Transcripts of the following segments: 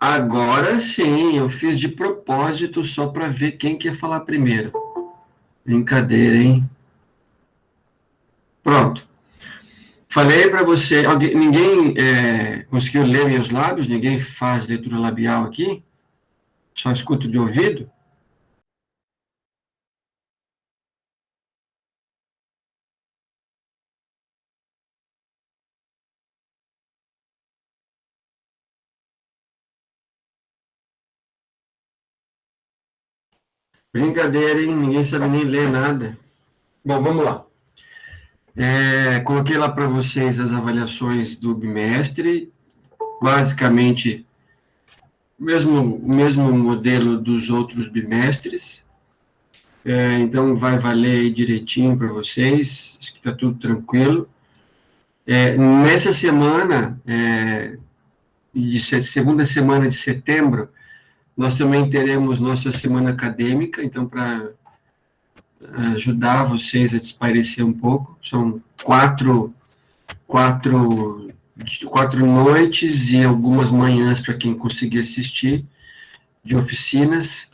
Agora sim, eu fiz de propósito só para ver quem quer falar primeiro. Brincadeira, hein? Pronto. Falei para você, ninguém conseguiu ler meus lábios? Ninguém faz leitura labial aqui? Só escuto de ouvido? Brincadeira, hein? Ninguém sabe nem ler nada. Bom, vamos lá. Coloquei lá para vocês as avaliações do bimestre, basicamente o mesmo modelo dos outros bimestres. Então, vai valer aí direitinho para vocês, acho que está tudo tranquilo. Nessa semana, segunda semana de setembro, nós também teremos nossa semana acadêmica, então, para ajudar vocês a desaparecer um pouco, são quatro, quatro noites e algumas manhãs para quem conseguir assistir, de oficinas,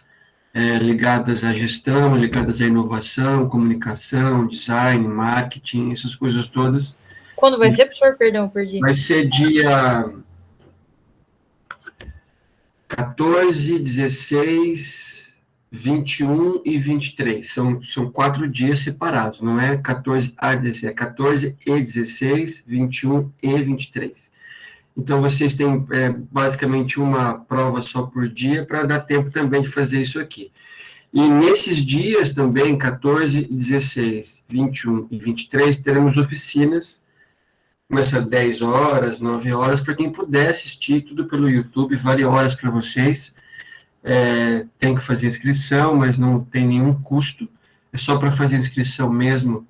ligadas à gestão, ligadas à inovação, comunicação, design, marketing, essas coisas todas. Quando vai ser, professor? Perdão, perdi. Vai ser dia 14, 16, 21 e 23. São 4 dias separados, não é 14 a 16, é 14 e 16, 21 e 23. Então, vocês têm basicamente uma prova só por dia para dar tempo também de fazer isso aqui. E nesses dias também, 14, 16, 21 e 23, teremos oficinas, começa 10 horas, 9 horas, para quem puder assistir tudo pelo YouTube, vale horas para vocês. Tem que fazer inscrição, mas não tem nenhum custo, é só para fazer inscrição mesmo,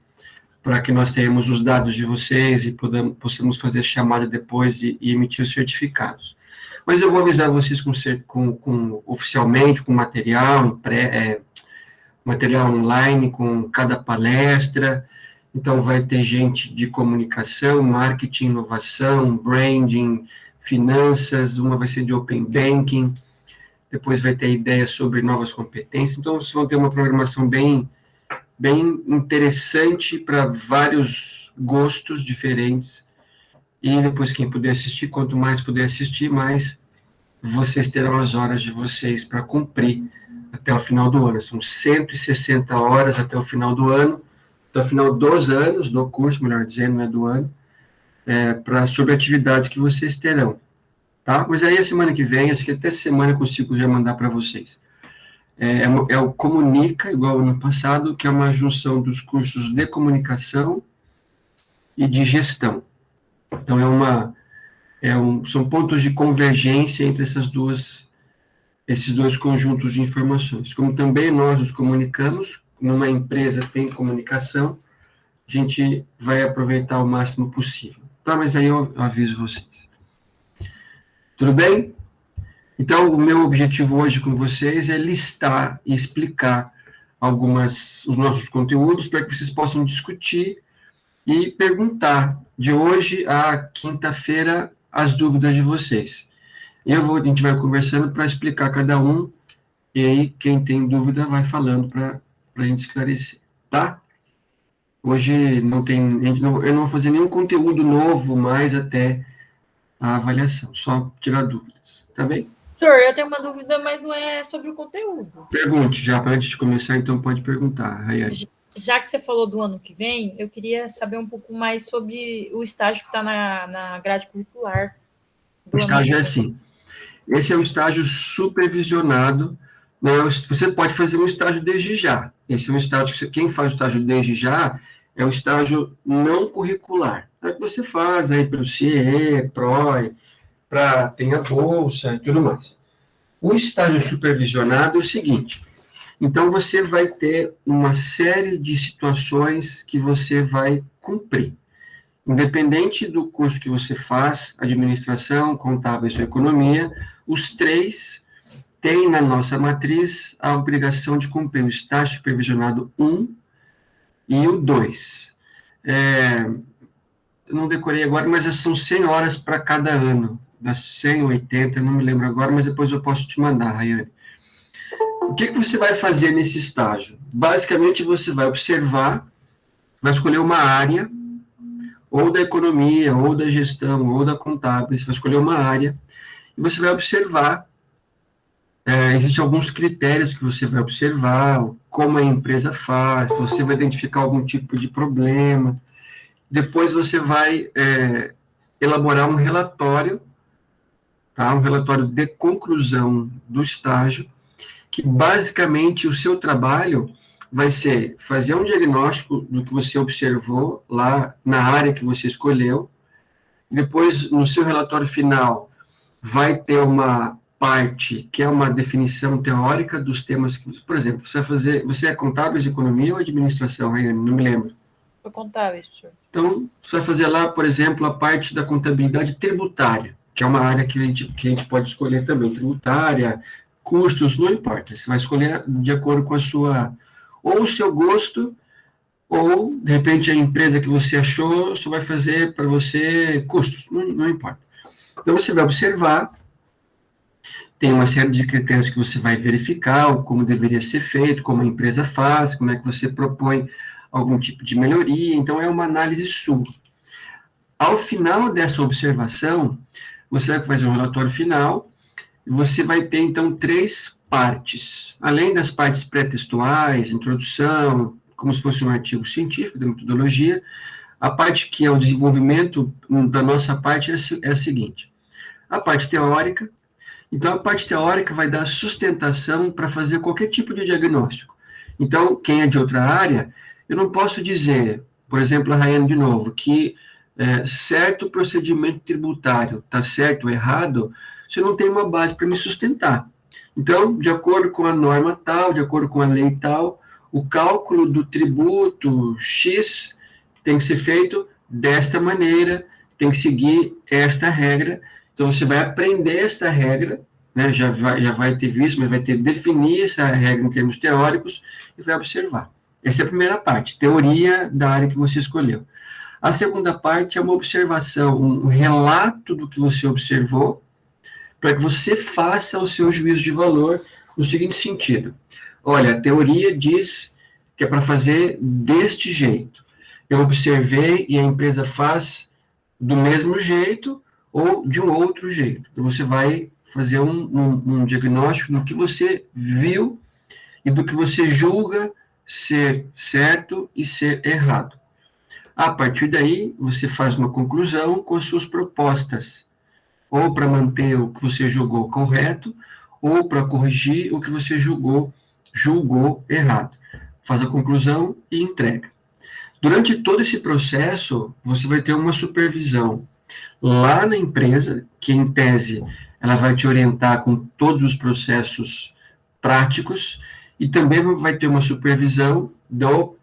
para que nós tenhamos os dados de vocês e possamos fazer chamada depois e emitir os certificados. Mas eu vou avisar vocês oficialmente, com material, material online, com cada palestra. Então, vai ter gente de comunicação, marketing, inovação, branding, finanças, uma vai ser de open banking, depois vai ter ideias sobre novas competências. Então, vocês vão ter uma programação bem interessante para vários gostos diferentes. E depois, quem puder assistir, quanto mais puder assistir, mais vocês terão as horas de vocês para cumprir até o final do ano. São 160 horas até o final do ano, até o final dos anos, do curso, melhor dizendo, não é do ano, sobre atividades que vocês terão. Tá? Mas aí, a semana que vem, acho que até semana eu consigo já mandar para vocês. É o Comunica, igual ano passado, que é uma junção dos cursos de comunicação e de gestão. Então, são pontos de convergência entre esses dois conjuntos de informações. Como também nós nos comunicamos, numa empresa tem comunicação, a gente vai aproveitar o máximo possível. Tá, mas aí eu aviso vocês. Tudo bem? Então, o meu objetivo hoje com vocês é listar e explicar os nossos conteúdos para que vocês possam discutir e perguntar de hoje à quinta-feira as dúvidas de vocês. A gente vai conversando para explicar cada um, e aí quem tem dúvida vai falando para a gente esclarecer, tá? Hoje eu não vou fazer nenhum conteúdo novo mais até a avaliação, só tirar dúvidas, tá bem? Professor, eu tenho uma dúvida, mas não é sobre o conteúdo. Pergunte já, antes de começar, então pode perguntar, Rayane. Já que você falou do ano que vem, eu queria saber um pouco mais sobre o estágio que está na grade curricular. O estágio é assim. Esse é um estágio supervisionado. Você pode fazer um estágio desde já. Esse é um estágio, quem faz o estágio desde já é um estágio não curricular. É que você faz aí pelo CIE, PROE, tem a bolsa e tudo mais. O estágio supervisionado é o seguinte: então você vai ter uma série de situações que você vai cumprir. Independente do curso que você faz, administração, contábil e economia, os três têm na nossa matriz a obrigação de cumprir o estágio supervisionado 1 e o 2. Eu não decorei agora, mas são 100 horas para cada ano das 180, não me lembro agora, mas depois eu posso te mandar, Rayane. O que você vai fazer nesse estágio? Basicamente, você vai observar, vai escolher uma área, ou da economia, ou da gestão, ou da contábil, você vai escolher uma área, e você vai observar, existem alguns critérios que você vai observar, como a empresa faz, você vai identificar algum tipo de problema, depois você vai elaborar um relatório, tá? Um relatório de conclusão do estágio, que basicamente o seu trabalho vai ser fazer um diagnóstico do que você observou lá na área que você escolheu, depois no seu relatório final vai ter uma parte que é uma definição teórica dos temas que, por exemplo, você vai fazer, você é contábeis, economia ou administração, Rayane? Não me lembro. Foi contábeis, professor. Então, você vai fazer lá, por exemplo, a parte da contabilidade tributária, que é uma área que a gente pode escolher também, tributária, custos, não importa. Você vai escolher de acordo com a sua, ou o seu gosto, ou, de repente, a empresa que você achou só vai fazer para você custos, não importa. Então, você vai observar, tem uma série de critérios que você vai verificar, como deveria ser feito, como a empresa faz, como é que você propõe algum tipo de melhoria, então é uma análise sua. Ao final dessa observação, você vai fazer um relatório final, e você vai ter, então, 3 partes. Além das partes pré-textuais, introdução, como se fosse um artigo científico, da metodologia, a parte que é o desenvolvimento da nossa parte é a seguinte. A parte teórica, então a parte teórica vai dar sustentação para fazer qualquer tipo de diagnóstico. Então, quem é de outra área, eu não posso dizer, por exemplo, a Rayane de novo, que certo procedimento tributário está certo ou errado, se eu não tenho uma base para me sustentar. Então, de acordo com a norma tal, de acordo com a lei tal, o cálculo do tributo X tem que ser feito desta maneira, tem que seguir esta regra. Então, você vai aprender esta regra, né, já vai ter visto, mas vai ter que definir essa regra em termos teóricos e vai observar. Essa é a primeira parte, teoria da área que você escolheu. A segunda parte é uma observação, um relato do que você observou, para que você faça o seu juízo de valor no seguinte sentido. Olha, a teoria diz que é para fazer deste jeito. Eu observei e a empresa faz do mesmo jeito ou de um outro jeito. Então, você vai fazer um diagnóstico do que você viu e do que você julga ser certo e ser errado. A partir daí, você faz uma conclusão com as suas propostas, ou para manter o que você julgou correto, ou para corrigir o que você julgou errado. Faz a conclusão e entrega. Durante todo esse processo, você vai ter uma supervisão lá na empresa, que em tese ela vai te orientar com todos os processos práticos, e também vai ter uma supervisão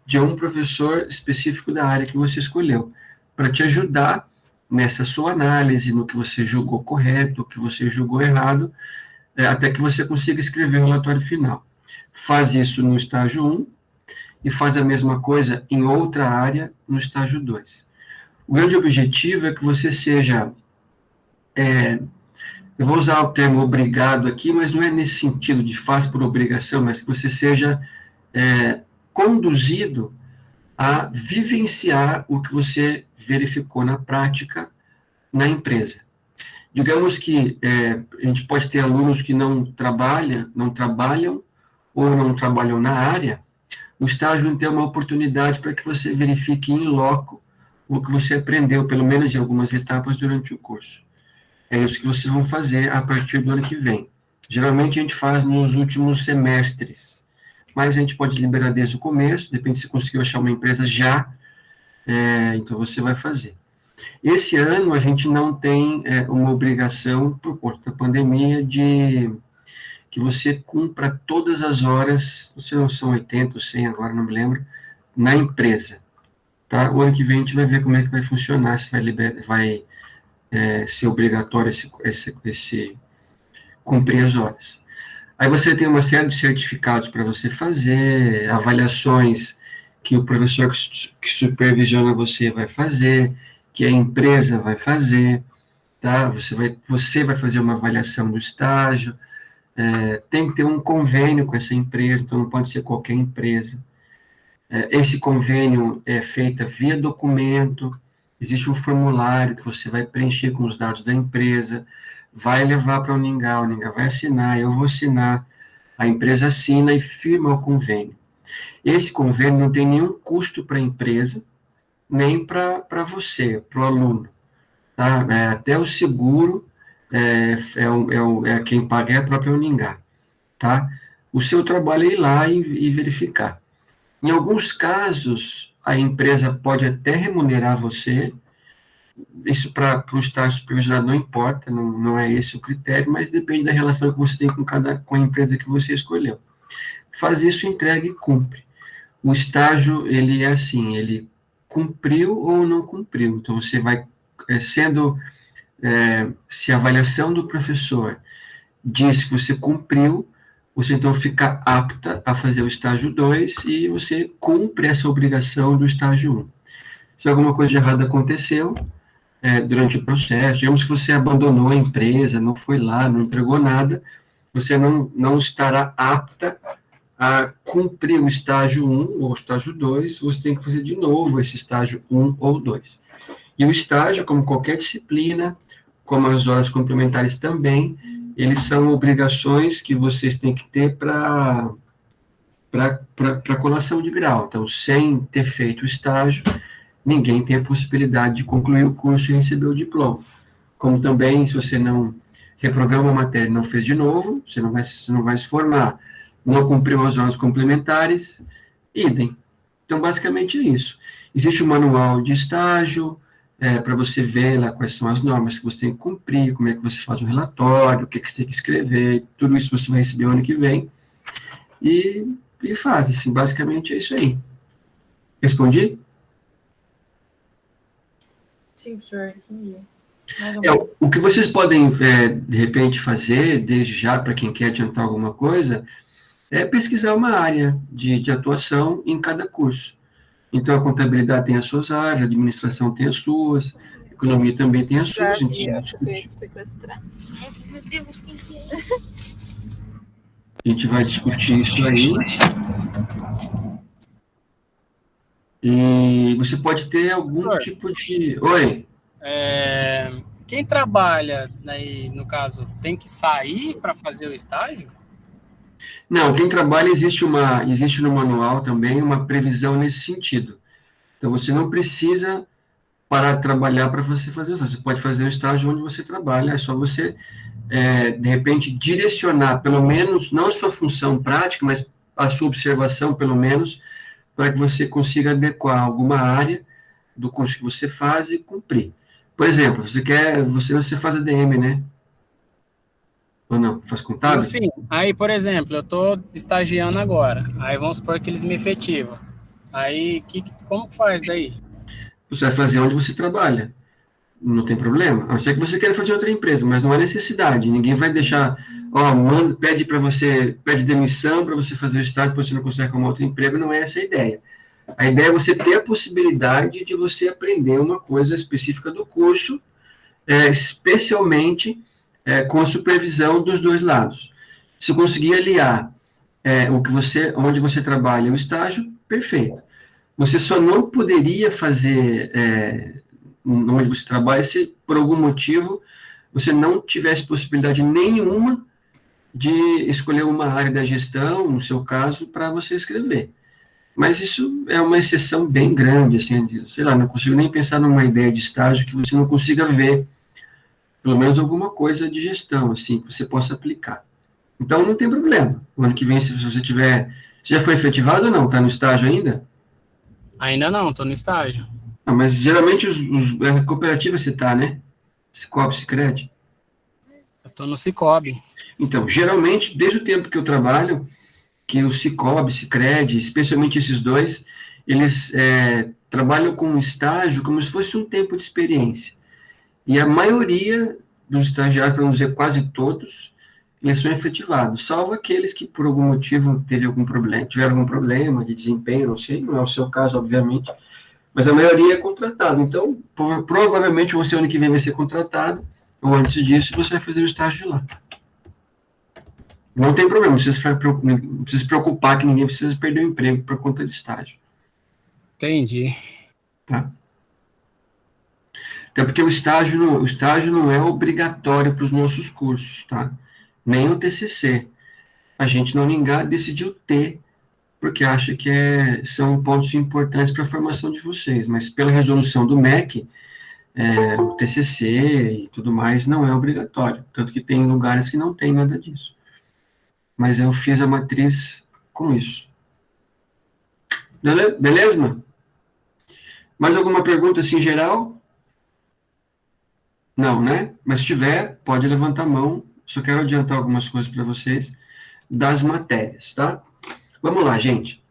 de um professor específico da área que você escolheu, para te ajudar nessa sua análise, no que você julgou correto, o que você julgou errado, até que você consiga escrever o relatório final. Faz isso no estágio 1 e faz a mesma coisa em outra área no estágio 2. O grande objetivo é que você seja, eu vou usar o termo obrigado aqui, mas não é nesse sentido de faz por obrigação, mas que você seja conduzido a vivenciar o que você verificou na prática na empresa. Digamos que a gente pode ter alunos que não trabalham ou não trabalham na área. O estágio tem uma oportunidade para que você verifique em loco o que você aprendeu, pelo menos em algumas etapas durante o curso. É isso que vocês vão fazer a partir do ano que vem. Geralmente a gente faz nos últimos semestres, mas a gente pode liberar desde o começo, depende se conseguiu achar uma empresa já, então você vai fazer. Esse ano a gente não tem uma obrigação, por conta da pandemia, de que você cumpra todas as horas, se não são 80 ou 100, agora não me lembro, na empresa. Tá? O ano que vem a gente vai ver como é que vai funcionar, se vai ser obrigatório esse cumprir as horas. Aí você tem uma série de certificados para você fazer, avaliações que o professor que supervisiona você vai fazer, que a empresa vai fazer, tá? Você vai fazer uma avaliação do estágio, tem que ter um convênio com essa empresa, então não pode ser qualquer empresa. Esse convênio é feito via documento, existe um formulário que você vai preencher com os dados da empresa, vai levar para a Uningal vai assinar, eu vou assinar, a empresa assina e firma o convênio. Esse convênio não tem nenhum custo para a empresa, nem para você, para o aluno. Tá? Até o seguro, quem paga é a própria Uningá. Tá? O seu trabalho é ir lá e verificar. Em alguns casos, a empresa pode até remunerar você, isso para o estágio supervisionado não importa, não é esse o critério, mas depende da relação que você tem com a empresa que você escolheu. Faz isso, entrega e cumpre. O estágio, ele é assim, ele cumpriu ou não cumpriu. Então, você vai se a avaliação do professor diz que você cumpriu, você então fica apta a fazer o estágio 2 e você cumpre essa obrigação do estágio 1. Se alguma coisa de errado aconteceu durante o processo, digamos que você abandonou a empresa, não foi lá, não entregou nada, você não estará apta a cumprir o estágio 1 ou o estágio 2, você tem que fazer de novo esse estágio 1 ou 2. E o estágio, como qualquer disciplina, como as horas complementares também, eles são obrigações que vocês têm que ter para colação de grau. Então, sem ter feito o estágio, ninguém tem a possibilidade de concluir o curso e receber o diploma. Como também, se você não reprovou uma matéria e não fez de novo, você não vai se formar. Não cumpriu as horas complementares, idem. Então, basicamente é isso. Existe um manual de estágio, para você ver lá quais são as normas que você tem que cumprir, como é que você faz um relatório, o que você tem que escrever, tudo isso você vai receber ano que vem, e faz, assim, basicamente é isso aí. Respondi? Sim, professor, entendi. O que vocês podem, de repente, fazer, desde já, para quem quer adiantar alguma coisa, é pesquisar uma área de atuação em cada curso. Então, a contabilidade tem as suas áreas, a administração tem as suas, a economia também tem as suas. Meu Deus, quem que é? A gente vai discutir isso aí. E você pode ter algum tipo de... Oi? Quem trabalha, no caso, tem que sair para fazer o estágio? Não, quem trabalha, existe no manual também uma previsão nesse sentido. Então, você não precisa parar de trabalhar para você fazer o estágio. Você pode fazer o estágio onde você trabalha, é só você, de repente, direcionar, pelo menos, não a sua função prática, mas a sua observação, pelo menos, para que você consiga adequar alguma área do curso que você faz e cumprir. Por exemplo, você faz ADM, né? Ou não? Faz contábil? Sim. Aí, por exemplo, eu estou estagiando agora. Aí vamos supor que eles me efetivam. Aí, como que faz daí? Você vai fazer onde você trabalha. Não tem problema. A não ser que você queira fazer outra empresa, mas não há necessidade. Ninguém vai deixar, pede demissão para você fazer o estágio, porque você não consegue arrumar outro emprego. Não é essa a ideia. A ideia é você ter a possibilidade de você aprender uma coisa específica do curso, especialmente com a supervisão dos dois lados. Se conseguir aliar onde você trabalha e o estágio, perfeito. Você só não poderia fazer onde você trabalha se, por algum motivo, você não tivesse possibilidade nenhuma de escolher uma área da gestão, no seu caso, para você escrever. Mas isso é uma exceção bem grande, assim, sei lá, não consigo nem pensar numa ideia de estágio que você não consiga ver pelo menos alguma coisa de gestão, assim, que você possa aplicar. Então, não tem problema. O ano que vem, se você tiver... Você já foi efetivado ou não? Está no estágio ainda? Ainda não, estou no estágio. Mas geralmente a cooperativa você está, né? Cicobi, Sicredi? Eu estou no Cicobi. Então, geralmente, desde o tempo que eu trabalho, que o Cicobi, Sicredi, especialmente esses dois, eles trabalham com estágio como se fosse um tempo de experiência. E a maioria dos estagiários, para não dizer quase todos, eles são efetivados, salvo aqueles que, por algum motivo, tiveram algum problema de desempenho, não sei, não é o seu caso, obviamente, mas a maioria é contratado. Então, provavelmente, você ano que vem vai ser contratado, ou antes disso, você vai fazer o estágio de lá. Não tem problema, não precisa se preocupar que ninguém precisa perder o emprego por conta de estágio. Entendi. Tá? Até porque o estágio não é obrigatório para os nossos cursos, tá? Nem o TCC. A gente não decidiu ter, porque acha que são pontos importantes para a formação de vocês, mas pela resolução do MEC, o TCC e tudo mais não é obrigatório, tanto que tem lugares que não tem nada disso. Mas eu fiz a matriz com isso. Beleza? Mais alguma pergunta assim geral? Não, né? Mas se tiver, pode levantar a mão. Só quero adiantar algumas coisas para vocês das matérias, tá? Vamos lá, gente.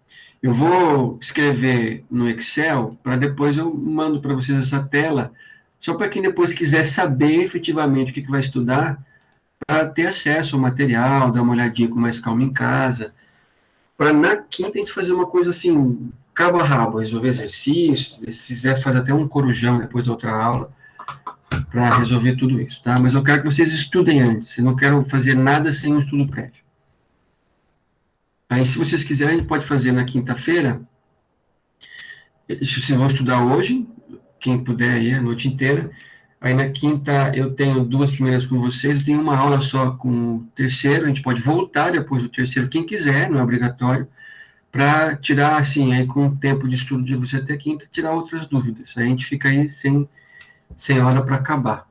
Eu vou escrever no Excel, para depois eu mando para vocês essa tela, só para quem depois quiser saber efetivamente o que vai estudar, para ter acesso ao material, dar uma olhadinha com mais calma em casa, para na quinta a gente fazer uma coisa assim, cabo a rabo, resolver exercícios, se quiser fazer até um corujão depois da outra aula, para resolver tudo isso, tá? Mas eu quero que vocês estudem antes, eu não quero fazer nada sem um estudo prévio. Aí, se vocês quiserem, a gente pode fazer na quinta-feira, se vocês vão estudar hoje, quem puder aí a noite inteira, aí na quinta eu tenho 2 primeiras com vocês, eu tenho uma aula só com o terceiro, a gente pode voltar depois do terceiro, quem quiser, não é obrigatório, para tirar, assim, aí com o tempo de estudo de você até quinta, tirar outras dúvidas. Aí a gente fica aí sem hora para acabar.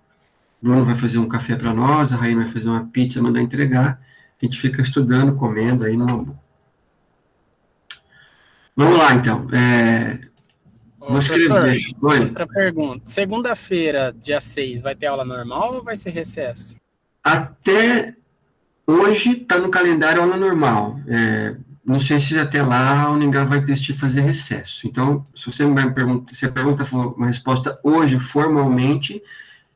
O Bruno vai fazer um café para nós, a Rainha vai fazer uma pizza, mandar entregar, a gente fica estudando, comendo aí no... Vamos lá, então. Vou escrever. Outra pergunta. Segunda-feira, dia 6, vai ter aula normal ou vai ser recesso? Até hoje está no calendário aula normal. Não sei se até lá a Uningá vai decidir fazer recesso. Então, se você me pergunta, se a pergunta for uma resposta hoje, formalmente,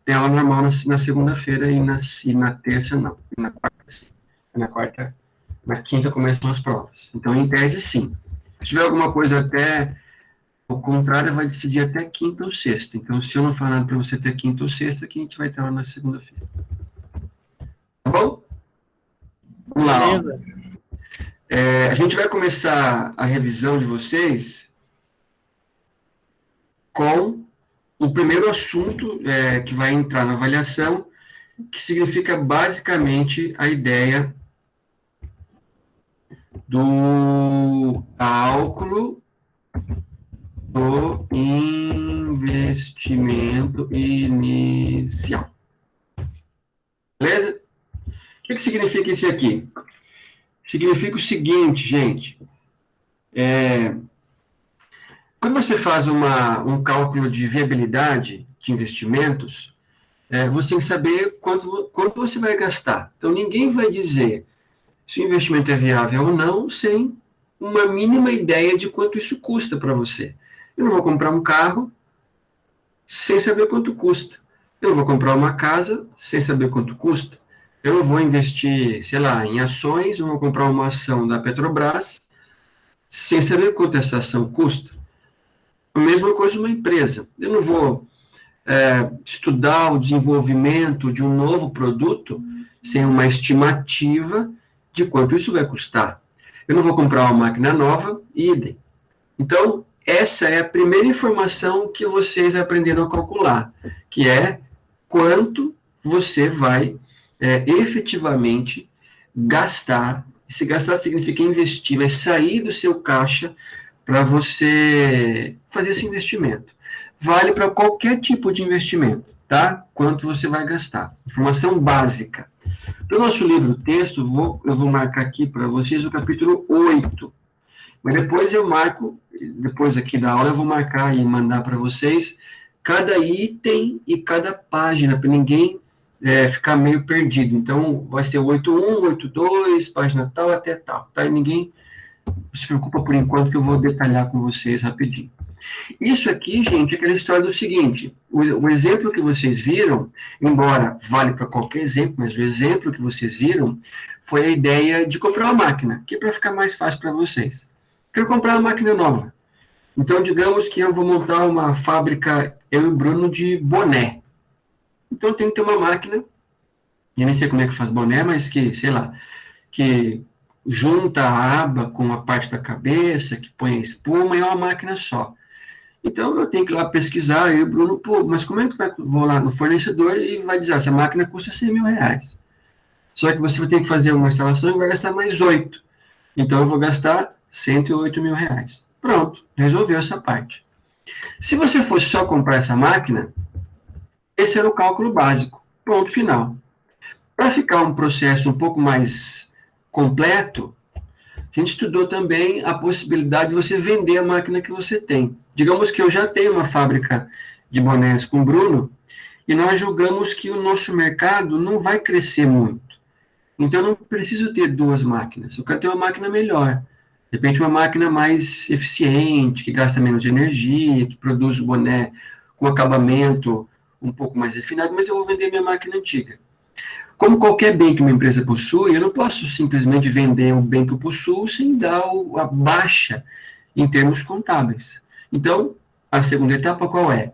tem aula normal na segunda-feira e na terça não. Na quinta começam as provas. Então, em tese, sim. Se tiver alguma coisa até o contrário, vai decidir até quinta ou sexta. Então, se eu não falar nada para você até quinta ou sexta, que a gente vai estar lá na segunda-feira. Tá bom? Vamos lá. Beleza. A gente vai começar a revisão de vocês com o primeiro assunto que vai entrar na avaliação, que significa basicamente a ideia do cálculo do investimento inicial. Beleza? O que significa isso aqui? Significa o seguinte, gente. Quando você faz um cálculo de viabilidade de investimentos, você tem que saber quanto você vai gastar. Então, ninguém vai dizer se o investimento é viável ou não, sem uma mínima ideia de quanto isso custa para você. Eu não vou comprar um carro sem saber quanto custa. Eu não vou comprar uma casa sem saber quanto custa. Eu não vou investir, sei lá, em ações, eu vou comprar uma ação da Petrobras sem saber quanto essa ação custa. A mesma coisa de uma empresa. Eu não vou estudar o desenvolvimento de um novo produto sem uma estimativa de quanto isso vai custar. Eu não vou comprar uma máquina nova, idem. Então, essa é a primeira informação que vocês aprenderam a calcular, que é quanto você vai efetivamente gastar. Se gastar significa investir, vai sair do seu caixa para você fazer esse investimento. Vale para qualquer tipo de investimento, tá? Quanto você vai gastar. Informação básica. No nosso livro texto, eu vou marcar aqui para vocês o capítulo 8. Mas depois eu marco, depois aqui da aula, eu vou marcar e mandar para vocês cada item e cada página, para ninguém ficar meio perdido. Então, vai ser 8.1, 8.2, página tal até tal. Tá? E ninguém se preocupa por enquanto, que eu vou detalhar com vocês rapidinho. Isso aqui, gente, é aquela história do seguinte: o exemplo que vocês viram, embora vale para qualquer exemplo, mas o exemplo que vocês viram foi a ideia de comprar uma máquina, que é para ficar mais fácil para vocês. Quero comprar uma máquina nova. Então, digamos que eu vou montar uma fábrica, eu e o Bruno, de boné. Então, eu tenho que ter uma máquina, eu nem sei como é que faz boné, mas que, sei lá, que junta a aba com a parte da cabeça, que põe a espuma, e é uma máquina só. Então, eu tenho que ir lá pesquisar, e o Bruno, pô, mas como é que vou lá no fornecedor e vai dizer, essa máquina custa 100 mil reais. Só que você vai ter que fazer uma instalação e vai gastar mais 8. Então, eu vou gastar 108 mil reais. Pronto, resolveu essa parte. Se você fosse só comprar essa máquina, esse era o cálculo básico. Ponto final. Para ficar um processo um pouco mais completo, a gente estudou também a possibilidade de você vender a máquina que você tem. Digamos que eu já tenho uma fábrica de bonés com o Bruno, e nós julgamos que o nosso mercado não vai crescer muito. Então, eu não preciso ter duas máquinas. Eu quero ter uma máquina melhor. De repente, uma máquina mais eficiente, que gasta menos energia, que produz o boné com acabamento um pouco mais refinado, mas eu vou vender minha máquina antiga. Como qualquer bem que uma empresa possui, eu não posso simplesmente vender o bem que eu possuo sem dar a baixa em termos contábeis. Então, a segunda etapa qual é?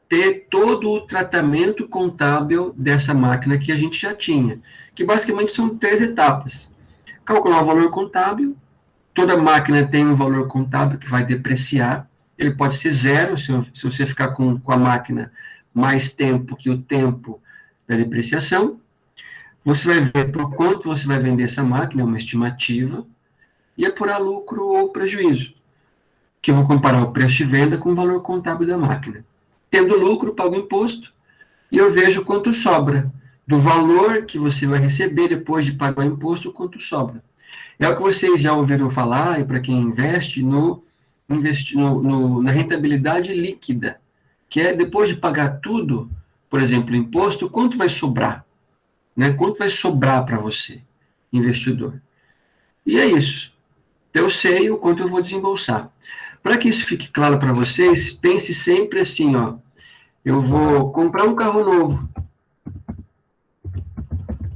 Ter todo o tratamento contábil dessa máquina que a gente já tinha, que basicamente são 3 etapas. Calcular o valor contábil, toda máquina tem um valor contábil que vai depreciar, ele pode ser zero, se você ficar com a máquina mais tempo que o tempo da depreciação. Você vai ver por quanto você vai vender essa máquina, é uma estimativa, e apurar lucro ou prejuízo, que eu vou comparar o preço de venda com o valor contábil da máquina. Tendo lucro, pago imposto, e eu vejo quanto sobra, do valor que você vai receber depois de pagar o imposto, quanto sobra. É o que vocês já ouviram falar, e para quem investe, na rentabilidade líquida, que é depois de pagar tudo, por exemplo, o imposto, quanto vai sobrar? Né? Quanto vai sobrar para você, investidor? E é isso. Eu sei o quanto eu vou desembolsar. Para que isso fique claro para vocês, pense sempre assim, ó. Eu vou comprar um carro novo.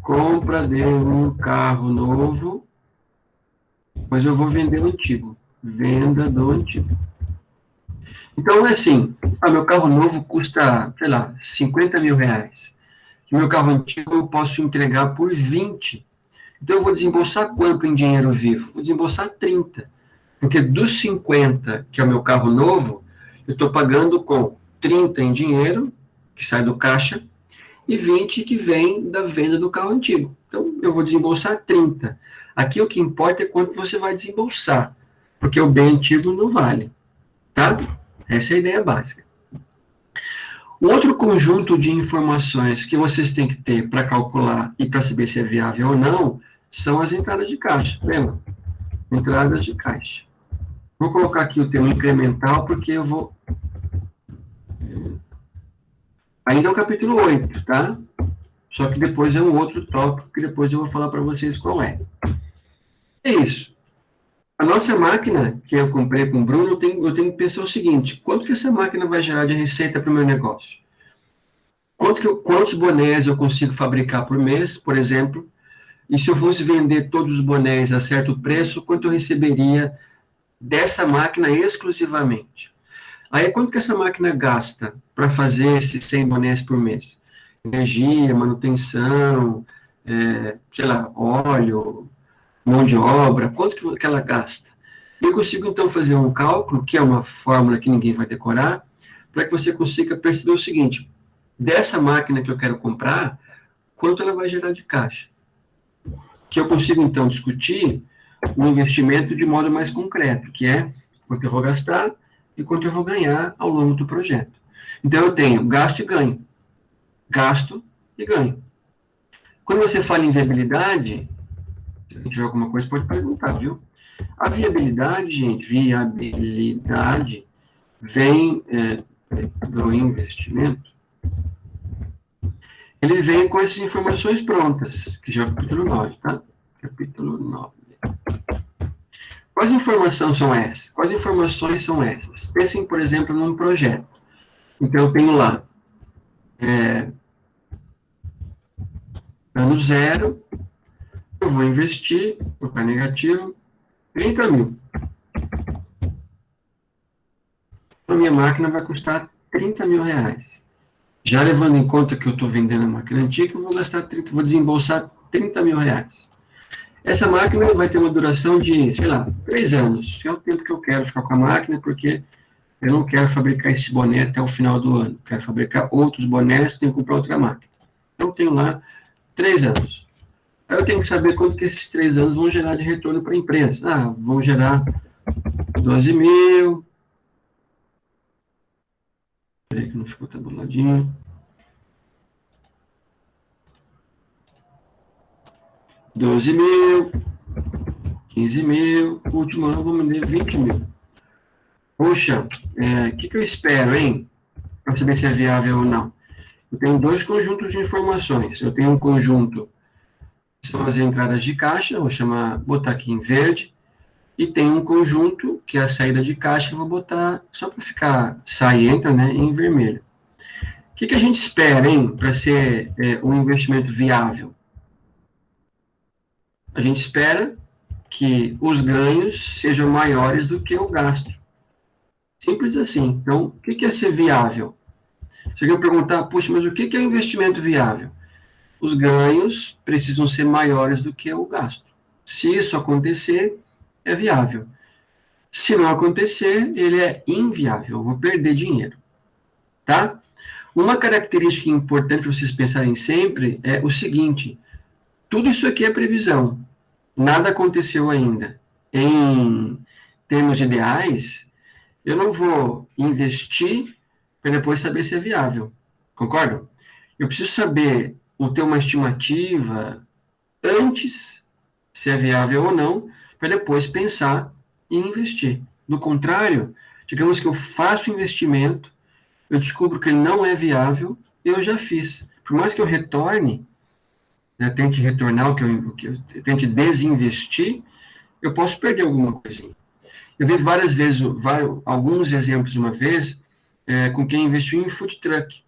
Compra de um carro novo, mas eu vou vender o antigo. Venda do antigo. Então, é assim, meu carro novo custa, sei lá, 50 mil reais. O meu carro antigo eu posso entregar por 20. Então, eu vou desembolsar quanto em dinheiro vivo? Vou desembolsar 30. Porque dos 50, que é o meu carro novo, eu estou pagando com 30 em dinheiro, que sai do caixa, e 20 que vem da venda do carro antigo. Então, eu vou desembolsar 30. Aqui o que importa é quanto você vai desembolsar, porque o bem antigo não vale. Tá? Essa é a ideia básica. O outro conjunto de informações que vocês têm que ter para calcular e para saber se é viável ou não são as entradas de caixa. Lembra? Entradas de caixa. Vou colocar aqui o termo incremental porque eu vou... Ainda é o capítulo 8, tá? Só que depois é um outro tópico que depois eu vou falar para vocês qual é. É isso. A nossa máquina, que eu comprei com o Bruno, eu tenho que pensar o seguinte: quanto que essa máquina vai gerar de receita para o meu negócio? Quantos bonés eu consigo fabricar por mês, por exemplo? E se eu fosse vender todos os bonés a certo preço, quanto eu receberia dessa máquina exclusivamente? Aí, quanto que essa máquina gasta para fazer esses 100 bonés por mês? Energia, manutenção, sei lá, óleo, mão de obra, quanto que ela gasta? Eu consigo, então, fazer um cálculo, que é uma fórmula que ninguém vai decorar, para que você consiga perceber o seguinte: dessa máquina que eu quero comprar, quanto ela vai gerar de caixa? Que eu consigo, então, discutir o investimento de modo mais concreto, que é quanto eu vou gastar e quanto eu vou ganhar ao longo do projeto. Então, eu tenho gasto e ganho. Gasto e ganho. Quando você fala em viabilidade, se tiver alguma coisa, pode perguntar, viu? A viabilidade, gente, viabilidade vem do investimento. Ele vem com essas informações prontas, que já é o capítulo 9, tá? Capítulo 9. Quais informações são essas? Quais informações são essas? Pensem, por exemplo, num projeto. Então, eu tenho lá, ano zero, eu vou investir, vou colocar negativo, 30 mil. A minha máquina vai custar 30 mil reais. Já levando em conta que eu estou vendendo a máquina antiga, eu vou desembolsar 30 mil reais. Essa máquina vai ter uma duração de, sei lá, 3 anos. É o tempo que eu quero ficar com a máquina, porque eu não quero fabricar esse boné até o final do ano. Quero fabricar outros bonés, tenho que comprar outra máquina. Então, eu tenho lá 3 anos. Aí eu tenho que saber quanto que esses 3 anos vão gerar de retorno para a empresa. Ah, vão gerar 12 mil. Peraí que não ficou tabuladinho. 12 mil, 15 mil, último ano vamos vender 20 mil. Poxa, o que eu espero, hein? Para saber se é viável ou não. Eu tenho 2 conjuntos de informações. Eu tenho um conjunto que são as entradas de caixa, vou botar aqui em verde, e tem um conjunto que é a saída de caixa, que eu vou botar, só para ficar, sai e entra, né, em vermelho. O que a gente espera, hein, para ser um investimento viável? A gente espera que os ganhos sejam maiores do que o gasto. Simples assim. Então, o que é ser viável? Você quer perguntar, puxa, mas o que é investimento viável? Os ganhos precisam ser maiores do que o gasto. Se isso acontecer, é viável. Se não acontecer, ele é inviável. Eu vou perder dinheiro. Tá? Uma característica importante para vocês pensarem sempre é o seguinte: tudo isso aqui é previsão. Nada aconteceu ainda. Em termos ideais, eu não vou investir para depois saber se é viável. Concordam? Eu preciso saber ter uma estimativa antes, se é viável ou não, para depois pensar em investir. Do contrário, digamos que eu faço investimento, eu descubro que ele não é viável, eu já fiz. Por mais que eu retorne, né, tente retornar o que eu tente desinvestir, eu posso perder alguma coisinha. Eu vi várias vezes, alguns exemplos uma vez, com quem investiu em food truck.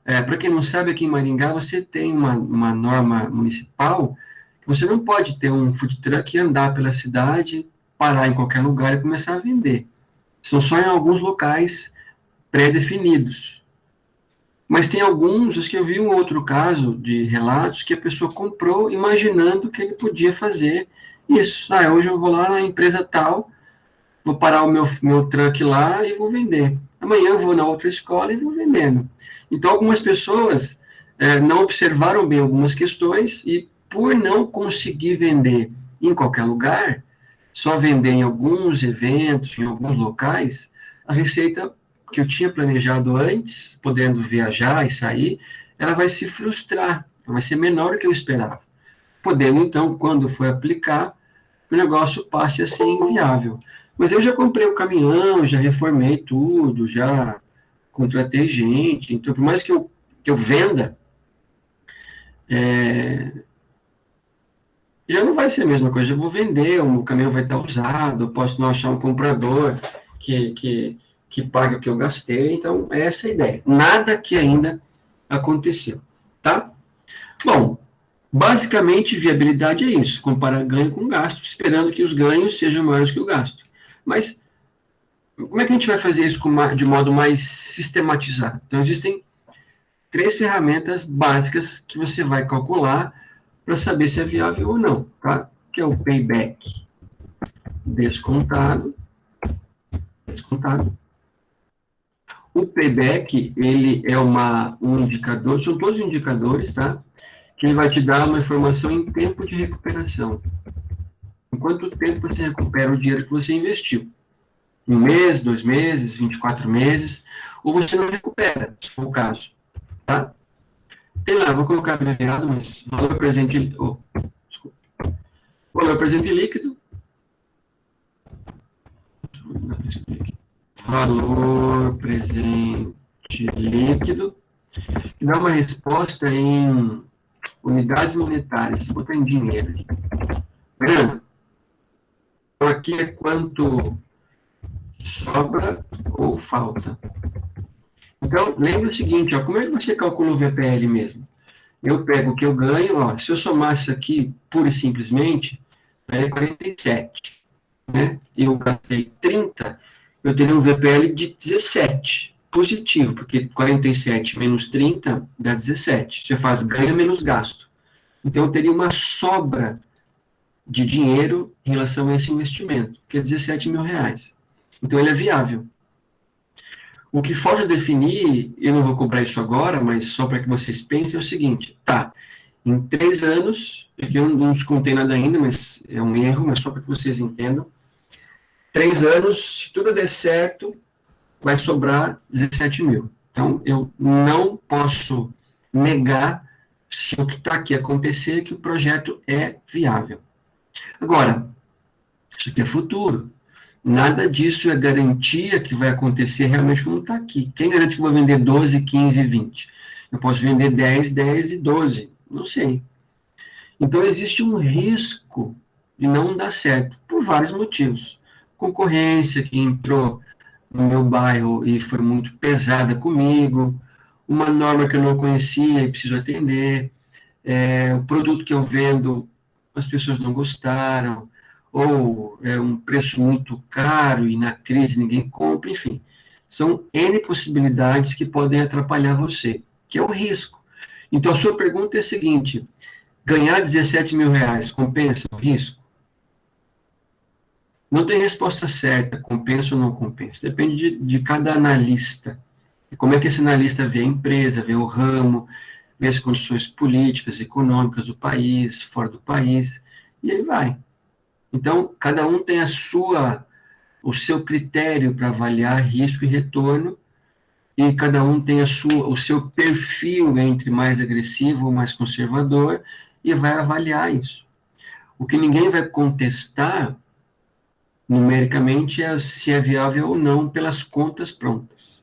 Para quem não sabe, aqui em Maringá você tem uma norma municipal que você não pode ter um food truck e andar pela cidade, parar em qualquer lugar e começar a vender. São só em alguns locais pré-definidos. Mas tem alguns, acho que eu vi um outro caso de relatos que a pessoa comprou imaginando que ele podia fazer isso. Hoje eu vou lá na empresa tal, vou parar o meu truck lá e vou vender. Amanhã eu vou na outra escola e vou vendendo. Então, algumas pessoas não observaram bem algumas questões e, por não conseguir vender em qualquer lugar, só vender em alguns eventos, em alguns locais, a receita que eu tinha planejado antes, podendo viajar e sair, ela vai se frustrar, vai ser menor do que eu esperava. Podendo, então, quando for aplicar, o negócio passe a ser inviável. Mas eu já comprei o caminhão, já reformei tudo, já contratei gente, então, por mais que eu venda, já não vai ser a mesma coisa, eu vou vender, o caminhão vai estar usado, eu posso não achar um comprador que pague o que eu gastei, então é essa a ideia. Nada que ainda aconteceu, tá? Bom, basicamente, viabilidade é isso, comparar ganho com gasto, esperando que os ganhos sejam maiores que o gasto. Mas, como é que a gente vai fazer isso de modo mais sistematizado? Então, existem 3 ferramentas básicas que você vai calcular para saber se é viável ou não, tá? Que é o payback descontado. O payback, ele é um indicador, são todos indicadores, tá? Que ele vai te dar uma informação em tempo de recuperação. Em quanto tempo você recupera o dinheiro que você investiu? 1 mês, 2 meses, 24 meses, ou você não recupera, se for o caso, tá? Tem lá, vou colocar abreviado, mas valor presente líquido. Valor presente líquido. Valor presente líquido. Que dá uma resposta em unidades monetárias. Vou botar em dinheiro aqui. Grana. Então, aqui é quanto sobra ou falta. Então, lembre o seguinte, como é que você calcula o VPL mesmo? Eu pego o que eu ganho, se eu somar isso aqui pura e simplesmente, é 47. Né? Eu gastei 30, eu teria um VPL de 17. positivo, porque 47 menos 30 dá 17. Você faz ganho menos gasto. Então, eu teria uma sobra de dinheiro em relação a esse investimento, que é 17 mil reais. Então, ele é viável. O que falta definir, eu não vou cobrar isso agora, mas só para que vocês pensem, é o seguinte, tá, em 3 anos, aqui eu não descontei nada ainda, mas é um erro, mas só para que vocês entendam, 3 anos, se tudo der certo, vai sobrar 17 mil. Então, eu não posso negar se o que está aqui acontecer, que o projeto é viável. Agora, isso aqui é futuro. Nada disso é garantia que vai acontecer realmente como está aqui. Quem garante que eu vou vender 12, 15, 20? Eu posso vender 10, 10 e 12. Não sei. Então, existe um risco de não dar certo, por vários motivos. Concorrência que entrou no meu bairro e foi muito pesada comigo, uma norma que eu não conhecia e preciso atender, o produto que eu vendo, as pessoas não gostaram, ou é um preço muito caro e na crise ninguém compra, enfim. São N possibilidades que podem atrapalhar você, que é o risco. Então, a sua pergunta é a seguinte, ganhar 17 mil reais compensa o risco? Não tem resposta certa, compensa ou não compensa. Depende de cada analista. E como é que esse analista vê a empresa, vê o ramo, vê as condições políticas, econômicas do país, fora do país, e aí vai. Então, cada um tem o seu critério para avaliar risco e retorno, e cada um tem o seu perfil entre mais agressivo ou mais conservador, e vai avaliar isso. O que ninguém vai contestar numericamente se é viável ou não pelas contas prontas.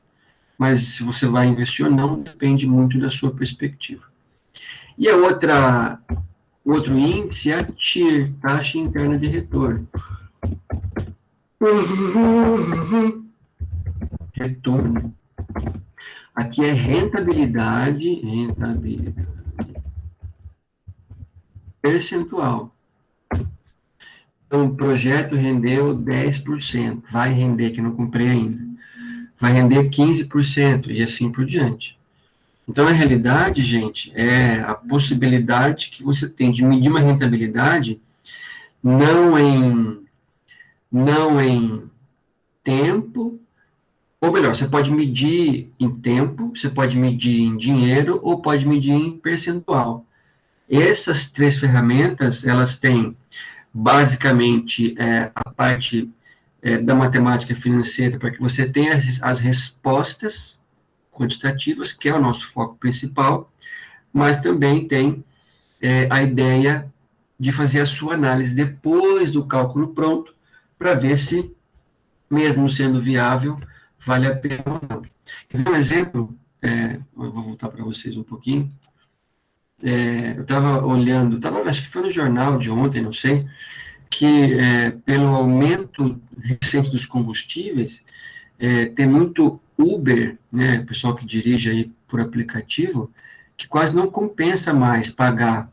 Mas se você vai investir ou não, depende muito da sua perspectiva. E outro índice é a TIR, taxa interna de retorno. Retorno. Aqui é rentabilidade percentual. Então, o projeto rendeu 10%, vai render, que não comprei ainda, vai render 15%, e assim por diante. Então, na realidade, gente, é a possibilidade que você tem de medir uma rentabilidade não em tempo, ou melhor, você pode medir em tempo, você pode medir em dinheiro, ou pode medir em percentual. Essas 3 ferramentas, elas têm basicamente a parte da matemática financeira para que você tenha as respostas quantitativas, que é o nosso foco principal, mas também tem a ideia de fazer a sua análise depois do cálculo pronto, para ver se, mesmo sendo viável, vale a pena ou não. Quer ver um exemplo? Eu vou voltar para vocês um pouquinho. Eu estava olhando, acho que foi no jornal de ontem, não sei, que pelo aumento recente dos combustíveis, tem muito Uber, né, pessoal que dirige aí por aplicativo, que quase não compensa mais pagar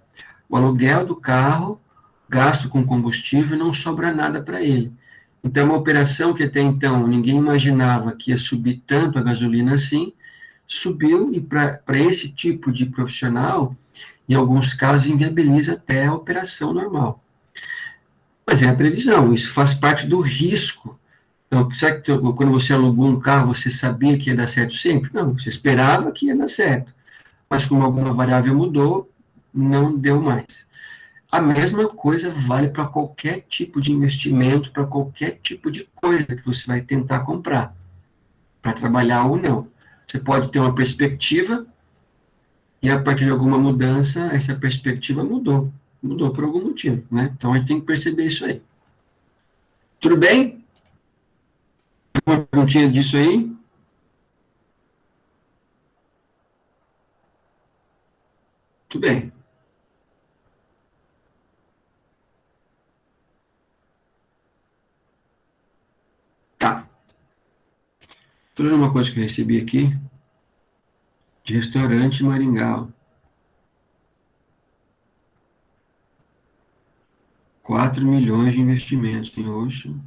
o aluguel do carro, gasto com combustível, e não sobra nada para ele. Então, uma operação que até então ninguém imaginava que ia subir tanto a gasolina assim, subiu, e para esse tipo de profissional, em alguns casos, inviabiliza até a operação normal. Mas é a previsão, isso faz parte do risco. Então, será que quando você alugou um carro, você sabia que ia dar certo sempre? Não, você esperava que ia dar certo. Mas como alguma variável mudou, não deu mais. A mesma coisa vale para qualquer tipo de investimento, para qualquer tipo de coisa que você vai tentar comprar, para trabalhar ou não. Você pode ter uma perspectiva e a partir de alguma mudança, essa perspectiva mudou. Mudou por algum motivo, né? Então, a gente tem que perceber isso aí. Tudo bem? Uma perguntinha disso aí? Tudo bem. Tá. Estou lendo uma coisa que eu recebi aqui, de restaurante Maringá. 4 milhões de investimentos em Ocean.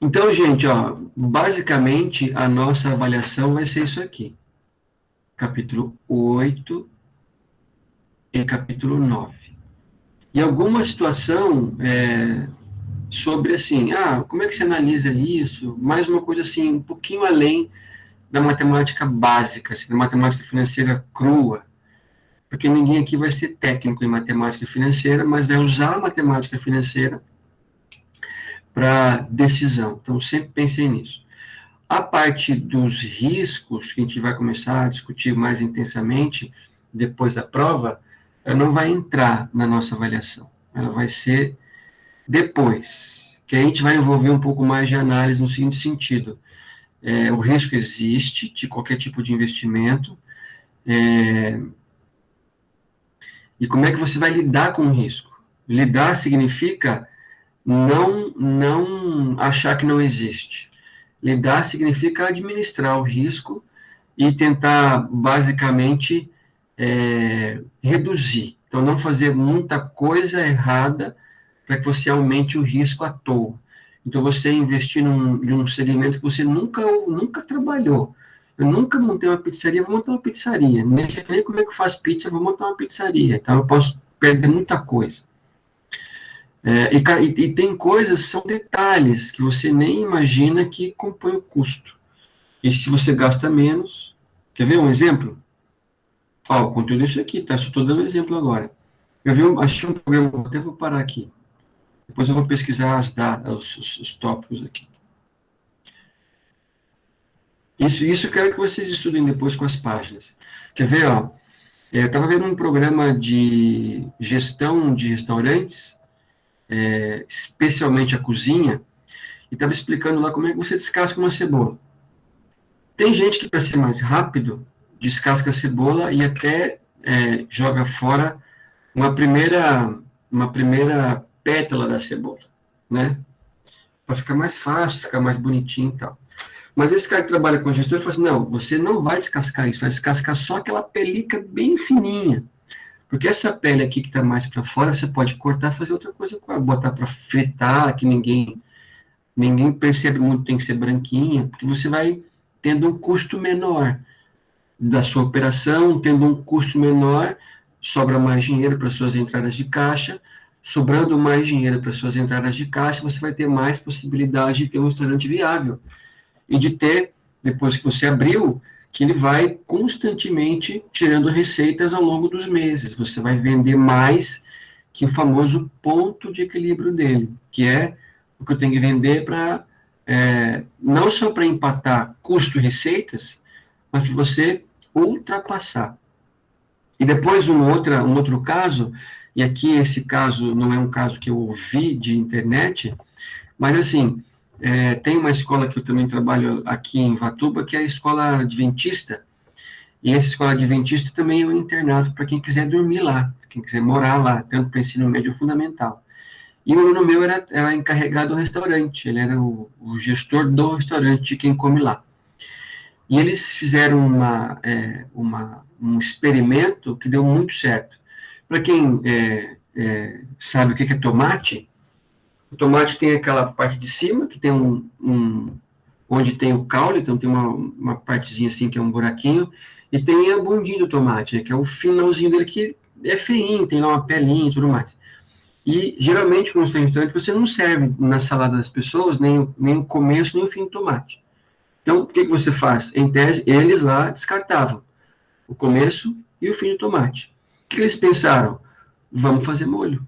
Então, gente, ó, basicamente, a nossa avaliação vai ser isso aqui. Capítulo 8 e capítulo 9. E alguma situação sobre, assim, como é que você analisa isso? Mais uma coisa, assim, um pouquinho além da matemática básica, assim, da matemática financeira crua. Porque ninguém aqui vai ser técnico em matemática financeira, mas vai usar a matemática financeira para decisão. Então, sempre pensei nisso. A parte dos riscos, que a gente vai começar a discutir mais intensamente depois da prova, ela não vai entrar na nossa avaliação. Ela vai ser depois, que a gente vai envolver um pouco mais de análise no seguinte sentido. O risco existe de qualquer tipo de investimento, e como é que você vai lidar com o risco? Lidar significa não achar que não existe. Lidar significa administrar o risco e tentar, basicamente, reduzir. Então, não fazer muita coisa errada para que você aumente o risco à toa. Então, você investir num segmento que você nunca trabalhou. Eu nunca montei uma pizzaria, vou montar uma pizzaria. Nem sei nem como é que faz pizza, vou montar uma pizzaria. Então, eu posso perder muita coisa. E tem coisas, são detalhes, que você nem imagina que compõem o custo. E se você gasta menos... Quer ver um exemplo? O conteúdo é isso aqui, tá? Só estou dando um exemplo agora. Assisti um programa, até vou parar aqui. Depois eu vou pesquisar os tópicos aqui. Isso eu quero que vocês estudem depois com as páginas. Quer ver, ó? Eu estava vendo um programa de gestão de restaurantes, especialmente a cozinha, e estava explicando lá como é que você descasca uma cebola. Tem gente que, para ser mais rápido, descasca a cebola e até joga fora uma primeira pétala da cebola, né? Para ficar mais fácil, ficar mais bonitinho e tal. Mas esse cara que trabalha com gestor, ele fala assim, não, você não vai descascar isso, vai descascar só aquela pelica bem fininha. Porque essa pele aqui que está mais para fora, você pode cortar e fazer outra coisa com ela, botar para fritar, que ninguém percebe muito, tem que ser branquinha, porque você vai tendo um custo menor da sua operação, tendo um custo menor, sobra mais dinheiro para suas entradas de caixa, sobrando mais dinheiro para suas entradas de caixa, você vai ter mais possibilidade de ter um restaurante viável. E de ter, depois que você abriu, que ele vai constantemente tirando receitas ao longo dos meses. Você vai vender mais que o famoso ponto de equilíbrio dele, que é o que eu tenho que vender para, não só para empatar custo e receitas, mas para você ultrapassar. E depois um outro caso, e aqui esse caso não é um caso que eu ouvi de internet, mas assim, tem uma escola que eu também trabalho aqui em Ivatuba, que é a escola adventista, e essa escola adventista também é um internato para quem quiser dormir lá, quem quiser morar lá, tanto para ensino médio fundamental. E o aluno meu era encarregado do restaurante, ele era o gestor do restaurante de quem come lá. E eles fizeram um experimento que deu muito certo. Para quem sabe o que é tomate, o tomate tem aquela parte de cima, que tem onde tem o caule, então tem uma partezinha assim, que é um buraquinho, e tem a bundinha do tomate, né, que é o finalzinho dele, que é feinho, tem lá uma pelinha e tudo mais. E, geralmente, quando você tem restaurante, você não serve na salada das pessoas, nem o começo, nem o fim do tomate. Então, o que você faz? Em tese, eles lá descartavam o começo e o fim do tomate. O que eles pensaram? Vamos fazer molho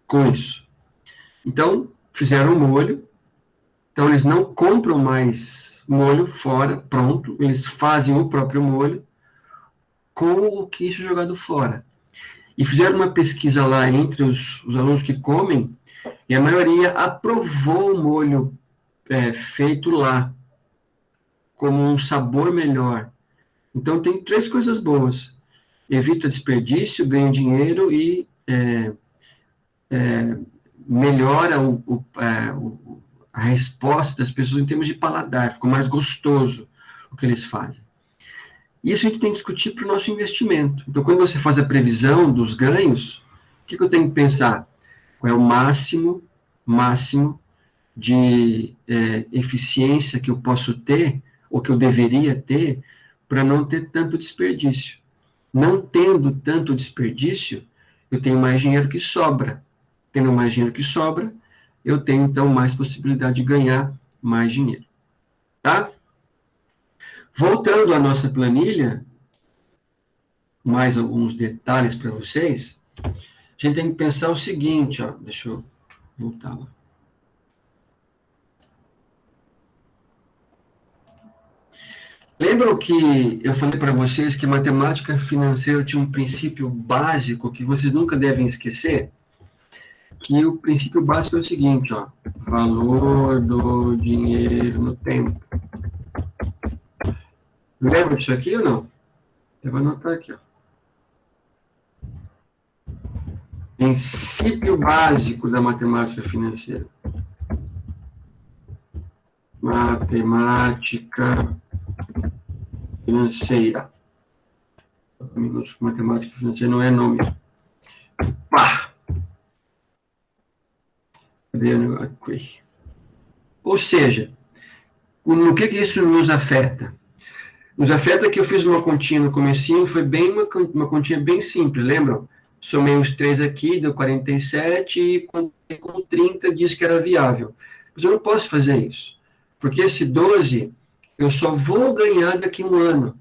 com isso. Então, fizeram um molho. Então, eles não compram mais molho fora, pronto. Eles fazem o próprio molho com o queijo jogado fora. E fizeram uma pesquisa lá entre os alunos que comem, e a maioria aprovou o molho feito lá, como um sabor melhor. Então, tem 3 coisas boas. Evita desperdício, ganha dinheiro e melhora a resposta das pessoas em termos de paladar, ficou mais gostoso o que eles fazem. Isso a gente tem que discutir para o nosso investimento. Então, quando você faz a previsão dos ganhos, o que eu tenho que pensar? Qual é o máximo de eficiência que eu posso ter, ou que eu deveria ter, para não ter tanto desperdício. Não tendo tanto desperdício, eu tenho mais dinheiro que sobra. Tendo mais dinheiro que sobra, eu tenho, então, mais possibilidade de ganhar mais dinheiro. Tá? Voltando à nossa planilha, mais alguns detalhes para vocês, a gente tem que pensar o seguinte, ó, deixa eu voltar lá. Lembram que eu falei para vocês que matemática financeira tinha um princípio básico que vocês nunca devem esquecer? Que o princípio básico é o seguinte, ó, valor do dinheiro no tempo. Lembra disso aqui ou não? Eu vou anotar aqui, ó. Princípio básico da matemática financeira. Matemática financeira. Matemática financeira não é nome. Pá! Cadê o negócio? Ou seja, no que isso nos afeta? Nos afeta que eu fiz uma continha no comecinho, foi bem uma continha bem simples, lembram? Somei os 3 aqui, deu 47, e com 30 disse que era viável. Mas eu não posso fazer isso, porque esse 12 eu só vou ganhar daqui a um ano,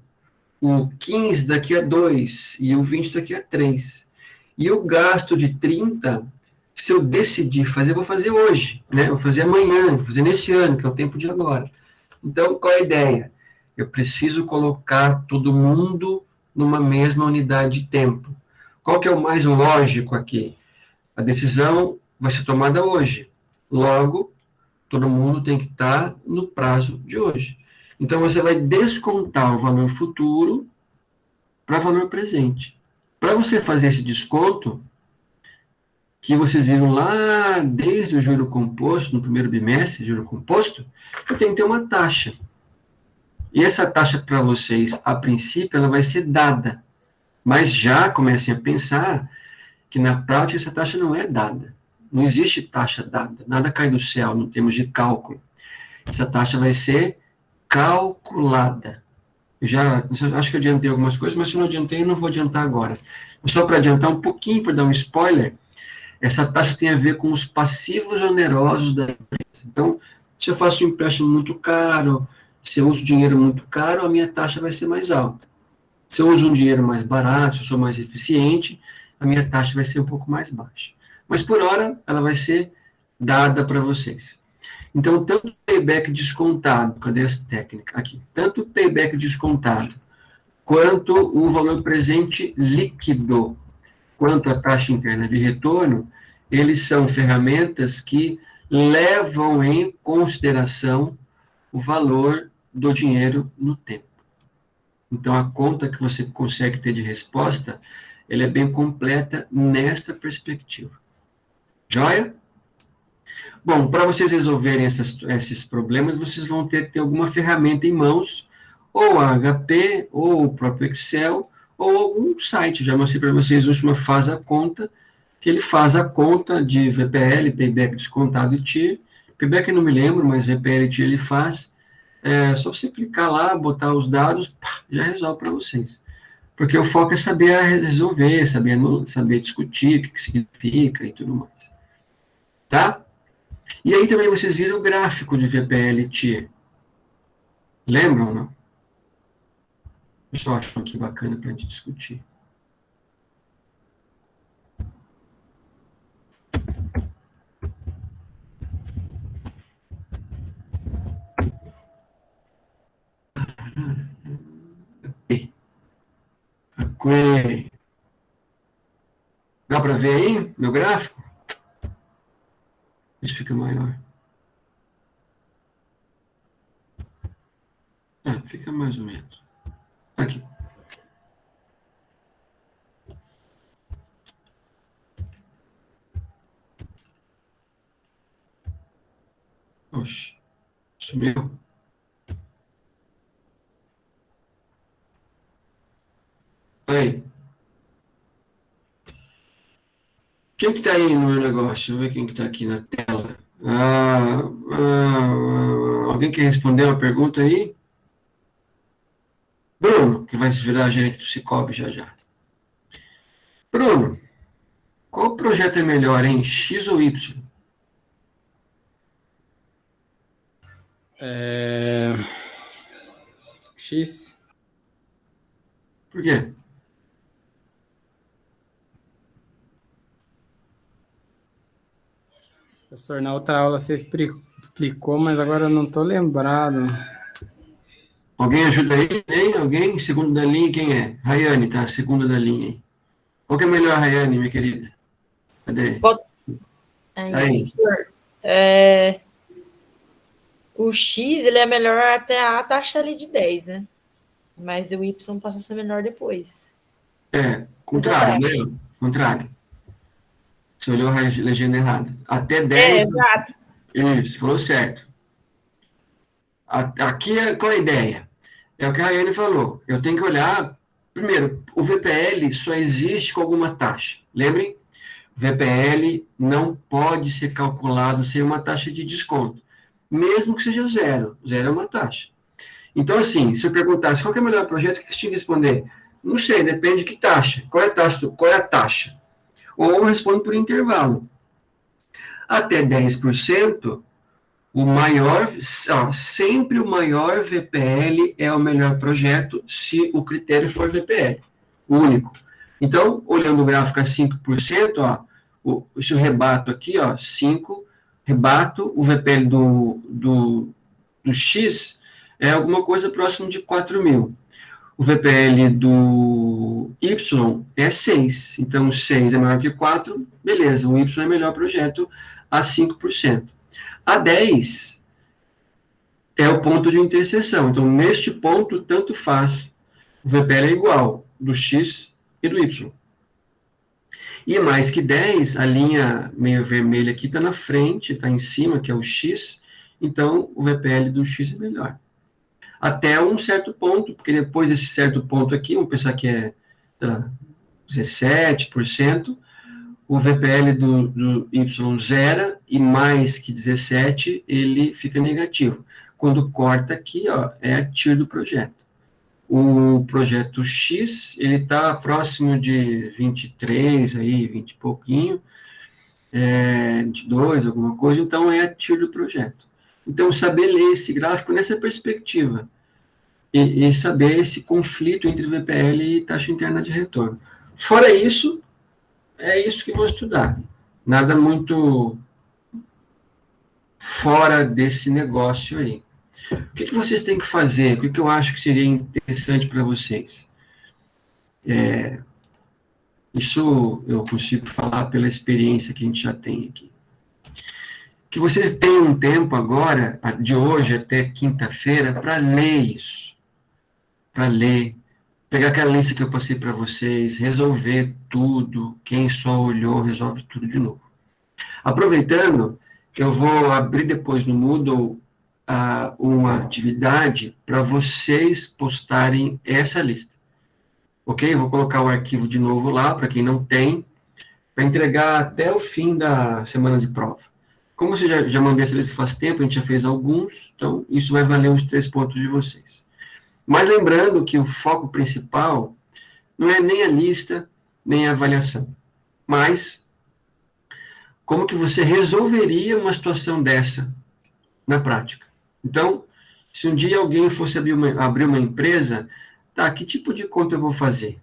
o 15 daqui a 2, e o 20 daqui a 3. E o gasto de 30, se eu decidir fazer, eu vou fazer hoje, né? Vou fazer amanhã, vou fazer nesse ano, que é o tempo de agora. Então, qual é a ideia? Eu preciso colocar todo mundo numa mesma unidade de tempo. Qual que é o mais lógico aqui? A decisão vai ser tomada hoje. Logo, todo mundo tem que estar no prazo de hoje. Então, você vai descontar o valor futuro para o valor presente. Para você fazer esse desconto, que vocês viram lá desde o juro composto, no primeiro bimestre, juro composto, eu tenho que ter uma taxa. E essa taxa para vocês, a princípio, ela vai ser dada. Mas já comecem a pensar que na prática essa taxa não é dada. Não existe taxa dada. Nada cai do céu no termos de cálculo. Essa taxa vai ser calculada. Eu já acho que eu adiantei algumas coisas, mas se não adiantei, eu não vou adiantar agora. Só para adiantar um pouquinho, para dar um spoiler, essa taxa tem a ver com os passivos onerosos da empresa. Então, se eu faço um empréstimo muito caro, se eu uso dinheiro muito caro, a minha taxa vai ser mais alta. Se eu uso um dinheiro mais barato, se eu sou mais eficiente, a minha taxa vai ser um pouco mais baixa. Mas, por hora, ela vai ser dada para vocês. Então, tanto o payback descontado, cadê essa técnica? Aqui. Tanto o payback descontado, quanto o valor presente líquido, quanto a taxa interna de retorno, eles são ferramentas que levam em consideração o valor do dinheiro no tempo. Então, a conta que você consegue ter de resposta, ela é bem completa nesta perspectiva. Joia? Bom, para vocês resolverem esses problemas, vocês vão ter que ter alguma ferramenta em mãos, ou a HP, ou o próprio Excel, ou algum site. Já mostrei para vocês hoje uma Faz a Conta, que ele faz a conta de VPL, Payback Descontado e TIR. Payback eu não me lembro, mas VPL e TIR ele faz. É só você clicar lá, botar os dados, pá, já resolve para vocês. Porque o foco é saber resolver, saber discutir o que significa e tudo mais. Tá? E aí também vocês viram o gráfico de VPL e TIR. Lembram ou não? Eu só acho aqui bacana para a gente discutir. Dá para ver aí meu gráfico? Isso fica maior. Fica mais ou menos. Aqui. Oxe, sumiu. Aí. Quem que tá aí no meu negócio? Deixa eu ver quem que tá aqui na tela. Alguém quer responder uma pergunta aí? Bruno, que vai se virar gerente do Cicobi já já. Bruno, qual projeto é melhor, hein? X ou Y? X. Por quê? Professor, na outra aula você explicou, mas agora eu não estou lembrado. Alguém ajuda aí? Hein? Alguém? Segundo da linha, quem é? Rayane, tá? Segunda da linha aí. Qual que é melhor, Rayane, minha querida? Cadê? Aí. O X, ele é melhor até a taxa ali de 10, né? Mas o Y passa a ser menor depois. Contrário, né? Contrário. Você olhou a legenda errada. Até 10. Exato. Isso, falou certo. Aqui, qual é a ideia? É o que a Rayane falou. Eu tenho que olhar, primeiro, o VPL só existe com alguma taxa. Lembrem? O VPL não pode ser calculado sem uma taxa de desconto. Mesmo que seja zero. Zero é uma taxa. Então, assim, se eu perguntasse qual que é o melhor projeto, o que você tinha que responder? Não sei, depende de que taxa. Qual é a taxa? Qual é a taxa? Ou eu respondo por intervalo. Até 10%, sempre o maior VPL é o melhor projeto se o critério for VPL, o único. Então, olhando o gráfico a 5%, se eu rebato aqui, 5, rebato, o VPL do X é alguma coisa próximo de 4 mil. O VPL do Y é 6. Então, 6 é maior que 4, beleza, o Y é melhor projeto a 5%. A 10 é o ponto de interseção. Então, neste ponto, tanto faz. O VPL é igual do X e do Y. E mais que 10, a linha meio vermelha aqui está na frente, está em cima, que é o X. Então, o VPL do X é melhor. Até um certo ponto, porque depois desse certo ponto aqui, vamos pensar que é 17%, o VPL do Y zera, e mais que 17, ele fica negativo. Quando corta aqui, é a TIR do projeto. O projeto X, ele está próximo de 23, aí, 20 e pouquinho, 22, alguma coisa, então é a TIR do projeto. Então, saber ler esse gráfico nessa perspectiva, e saber esse conflito entre VPL e taxa interna de retorno. Fora isso, é isso que vou estudar. Nada muito fora desse negócio aí. O que vocês têm que fazer? O que eu acho que seria interessante para vocês? Isso eu consigo falar pela experiência que a gente já tem aqui. Que vocês tenham um tempo agora, de hoje até quinta-feira, para ler isso. Para ler, pegar aquela lista que eu passei para vocês, resolver tudo. Quem só olhou, resolve tudo de novo. Aproveitando, eu vou abrir depois no Moodle uma atividade para vocês postarem essa lista. Ok? Vou colocar o arquivo de novo lá, para quem não tem, para entregar até o fim da semana de prova. Como você já mandei essa lista faz tempo, a gente já fez alguns, então isso vai valer os 3 pontos de vocês. Mas lembrando que o foco principal não é nem a lista, nem a avaliação, mas como que você resolveria uma situação dessa na prática. Então, se um dia alguém fosse abrir uma empresa, que tipo de conta eu vou fazer?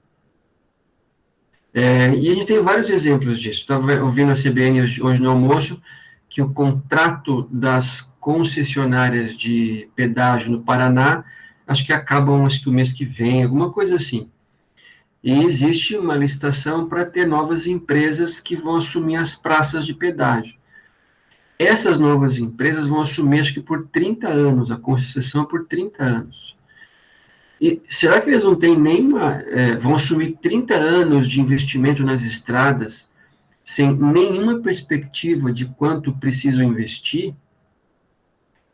E a gente tem vários exemplos disso. Estava ouvindo a CBN hoje no almoço, que o contrato das concessionárias de pedágio no Paraná, acho que acabam o mês que vem, alguma coisa assim. E existe uma licitação para ter novas empresas que vão assumir as praças de pedágio. Essas novas empresas vão assumir, acho que por 30 anos, a concessão por 30 anos. E será que eles não têm vão assumir 30 anos de investimento nas estradas, sem nenhuma perspectiva de quanto precisam investir?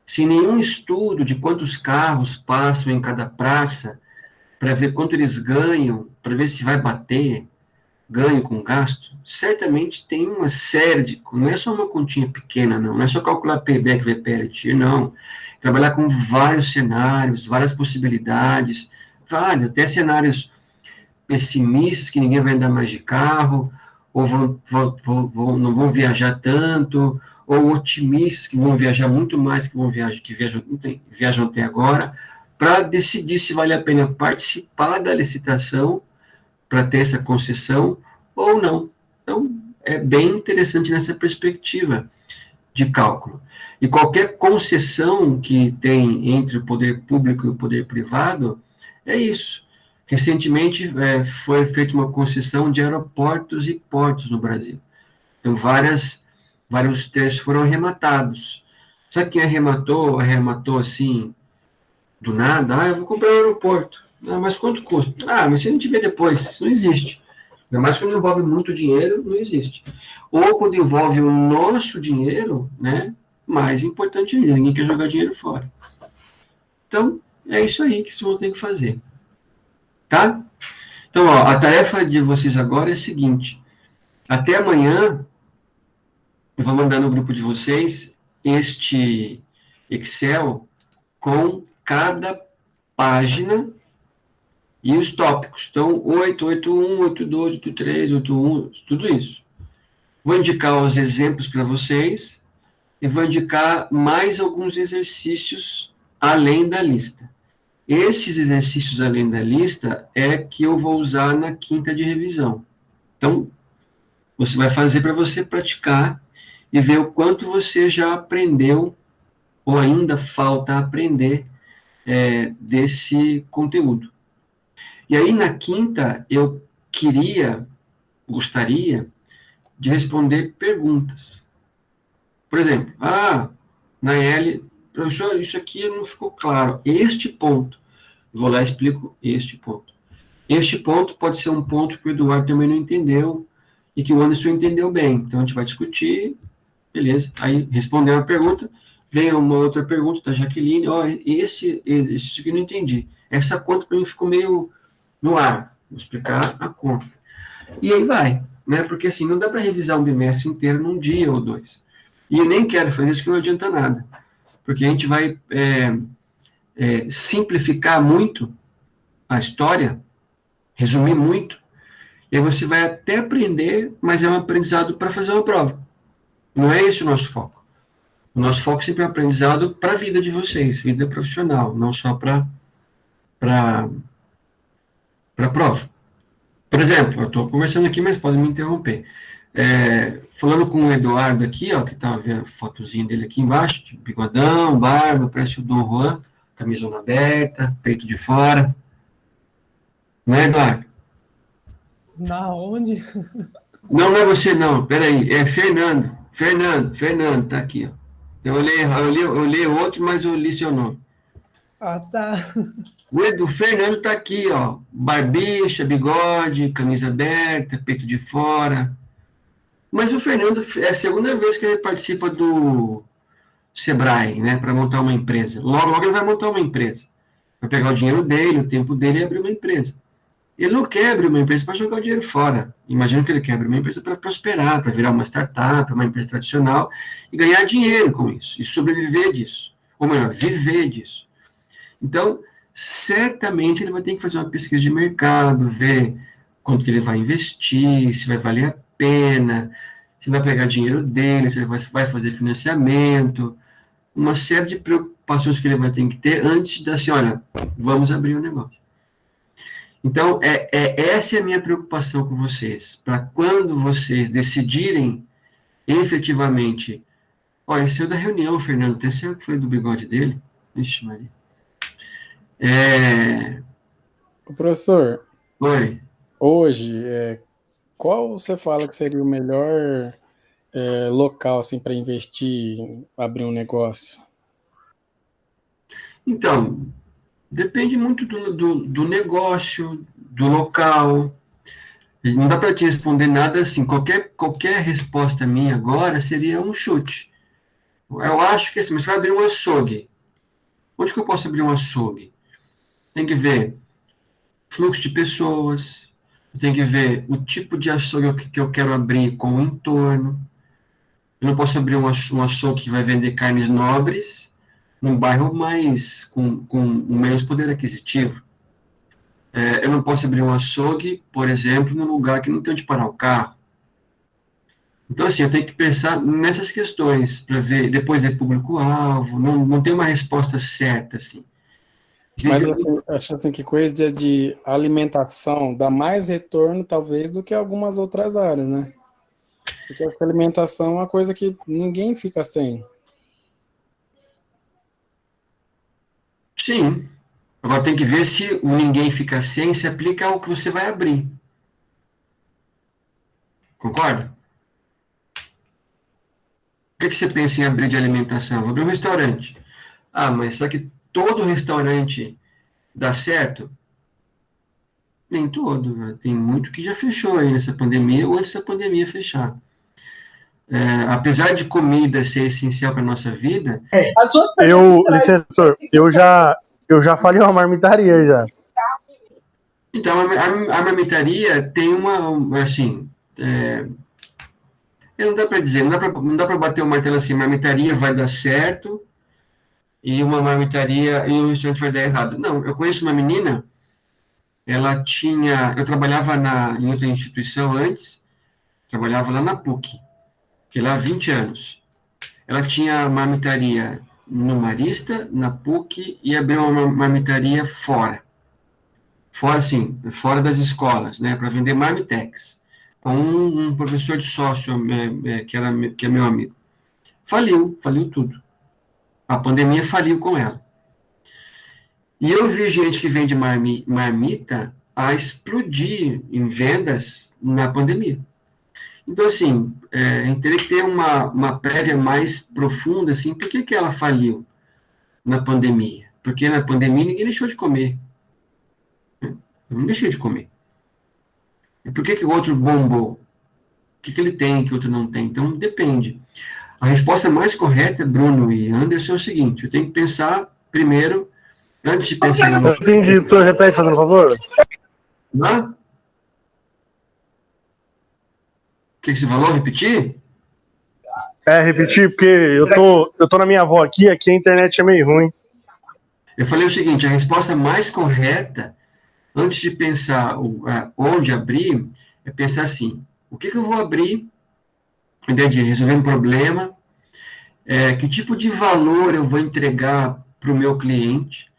Sem nenhum estudo de quantos carros passam em cada praça, para ver quanto eles ganham, para ver se vai bater? ganho com gasto, certamente tem uma série de... Não é só uma continha pequena, não. Não é só calcular payback, VPLT, não. Trabalhar com vários cenários, várias possibilidades, até cenários pessimistas, que ninguém vai andar mais de carro, ou não vão viajar tanto, ou otimistas, que vão viajar muito mais que viajam até agora, para decidir se vale a pena participar da licitação, para ter essa concessão, ou não. Então, é bem interessante nessa perspectiva de cálculo. E qualquer concessão que tem entre o poder público e o poder privado, é isso. Recentemente, foi feita uma concessão de aeroportos e portos no Brasil. Então, vários trechos foram arrematados. Sabe quem arrematou assim, do nada? Eu vou comprar um aeroporto. Mas quanto custa? Mas se a gente vê depois, isso não existe. Ainda mais quando envolve muito dinheiro, não existe. Ou quando envolve o nosso dinheiro, né, mais importante ainda, ninguém quer jogar dinheiro fora. Então, é isso aí que vocês vão ter que fazer. Tá? Então, a tarefa de vocês agora é a seguinte. Até amanhã, eu vou mandar no grupo de vocês este Excel com cada página e os tópicos. Então, 8, 8.1, 8.2, 8.3, 8.1, tudo isso. Vou indicar os exemplos para vocês e vou indicar mais alguns exercícios além da lista. Esses exercícios além da lista é que eu vou usar na quinta de revisão. Então, você vai fazer para você praticar e ver o quanto você já aprendeu ou ainda falta aprender desse conteúdo. E aí, na quinta, eu gostaria de responder perguntas. Por exemplo, Nayeli, professor, isso aqui não ficou claro. Este ponto, vou lá e explico este ponto. Este ponto pode ser um ponto que o Eduardo também não entendeu e que o Anderson entendeu bem. Então, a gente vai discutir, beleza. Aí, respondeu a pergunta, vem uma outra pergunta da Jaqueline, esse aqui eu não entendi. Essa conta para mim ficou meio no ar. Vou explicar a conta. E aí vai, né? Porque assim, não dá para revisar um bimestre inteiro num dia ou dois. E eu nem quero fazer isso, que não adianta nada. Porque a gente vai simplificar muito a história, resumir muito, e aí você vai até aprender, mas é um aprendizado para fazer uma prova. Não é esse o nosso foco. O nosso foco sempre é o aprendizado para a vida de vocês, vida profissional, não só para prova. Por exemplo, eu estou conversando aqui, mas podem me interromper. Falando com o Eduardo aqui, que estava vendo a fotozinha dele aqui embaixo, de bigodão, barba, parece o Dom Juan, camisona aberta, peito de fora. Não é, Eduardo? Na onde? Não é você, não. Peraí, é Fernando. Fernando, tá aqui, ó. Eu olhei outro, mas eu li seu nome. Tá. O Fernando tá aqui, ó. Barbicha, bigode, camisa aberta, peito de fora. Mas o Fernando é a segunda vez que ele participa do Sebrae, né, para montar uma empresa. Logo ele vai montar uma empresa. Vai pegar o dinheiro dele, o tempo dele e abrir uma empresa. Ele não quer abrir uma empresa para jogar o dinheiro fora. Imagina que ele quer abrir uma empresa para prosperar, para virar uma startup, uma empresa tradicional e ganhar dinheiro com isso, e sobreviver disso. Ou melhor, viver disso. Então, certamente ele vai ter que fazer uma pesquisa de mercado, ver quanto que ele vai investir, se vai valer a pena, se vai pegar dinheiro dele, se ele vai fazer financiamento, uma série de preocupações que ele vai ter que ter antes de assim, olha, vamos abrir o negócio. Então, essa é a minha preocupação com vocês, para quando vocês decidirem efetivamente, olha, esse é o da reunião, Fernando, tem certeza que foi do bigode dele? Ixi, Maria. O professor, Oi. hoje, qual você fala que seria o melhor local assim, para investir, abrir um negócio? Então, depende muito do negócio, do local. Não dá para te responder nada assim. Qualquer resposta minha agora seria um chute. Eu acho que assim, você vai abrir um açougue. Onde que eu posso abrir um açougue? Tem que ver fluxo de pessoas, eu tenho que ver o tipo de açougue que eu quero abrir com o entorno. Eu não posso abrir um açougue que vai vender carnes nobres num bairro mais com menos poder aquisitivo. Eu não posso abrir um açougue, por exemplo, num lugar que não tem onde parar o carro. Então, assim, eu tenho que pensar nessas questões para ver, depois ver público-alvo, não tem uma resposta certa, assim. Mas eu acho assim que coisa de alimentação dá mais retorno, talvez, do que algumas outras áreas, né? Porque acho que a alimentação é uma coisa que ninguém fica sem. Sim. Agora tem que ver se o ninguém fica sem se aplica ao que você vai abrir. Concorda? O que você pensa em abrir de alimentação? Vou abrir um restaurante. Ah, mas será que todo restaurante dá certo? Nem todo, né? Tem muito que já fechou aí nessa pandemia ou antes da pandemia fechar. Apesar de comida ser essencial para a nossa vida... Licenciador, eu já falei uma marmitaria já. Então, a marmitaria tem assim... não dá para dizer, não dá para bater o martelo assim, marmitaria vai dar certo e uma marmitaria e um restaurante vai dar errado. Não, eu conheço uma menina, eu trabalhava em outra instituição antes, trabalhava lá na PUC, fiquei lá há 20 anos. Ela tinha marmitaria no Marista, na PUC, e abriu uma marmitaria fora, assim, fora das escolas, né, para vender marmitex, com um professor de sócio que é meu amigo. Faliu tudo. A pandemia faliu com ela. E eu vi gente que vende marmita a explodir em vendas na pandemia. Então, assim, teria que ter uma prévia mais profunda, assim, por que ela faliu na pandemia? Porque na pandemia ninguém deixou de comer. Eu não deixei de comer. E por que o outro bombou? O que ele tem que o outro não tem? Então, depende. A resposta mais correta, Bruno e Anderson, é o seguinte: eu tenho que pensar primeiro, antes de pensar Eu entendi, o senhor repete, fazendo favor? O que você falou? Repetir? Repetir, porque eu tô na minha avó aqui a internet é meio ruim. Eu falei o seguinte: a resposta mais correta, antes de pensar onde abrir, é pensar assim: o que eu vou abrir? A ideia de resolver um problema, que tipo de valor eu vou entregar para o meu cliente?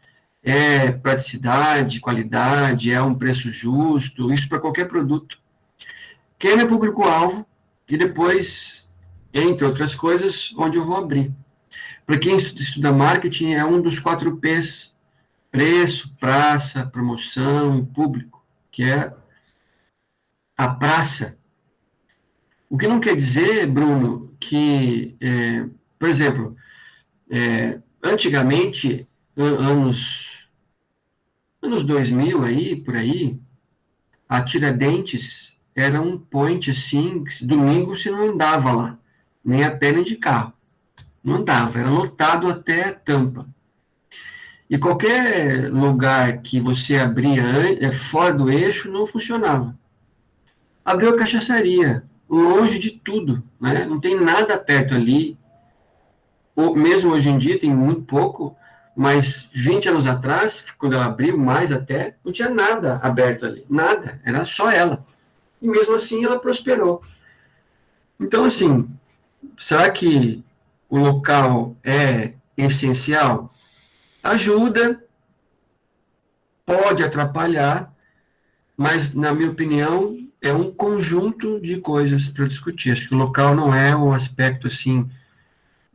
É praticidade, qualidade, é um preço justo, isso para qualquer produto. Quem é meu público-alvo? E depois, entre outras coisas, onde eu vou abrir. Para quem estuda marketing, é um dos 4 P's: preço, praça, promoção e público, que é a praça. O que não quer dizer, Bruno, que, por exemplo, antigamente, anos 2000 aí, por aí, a Tiradentes era um point, assim, que domingo você não andava lá, nem a pé nem de carro. Não andava, era lotado até a tampa. E qualquer lugar que você abria fora do eixo não funcionava. Abriu a cachaçaria, longe de tudo, né? Não tem nada perto ali. Mesmo hoje em dia tem muito pouco, mas 20 anos atrás, quando ela abriu, mais até, não tinha nada aberto ali, nada, era só ela. E mesmo assim ela prosperou. Então, assim, será que o local é essencial? Ajuda, pode atrapalhar, mas, na minha opinião, é um conjunto de coisas para discutir. Acho que o local não é um aspecto, assim,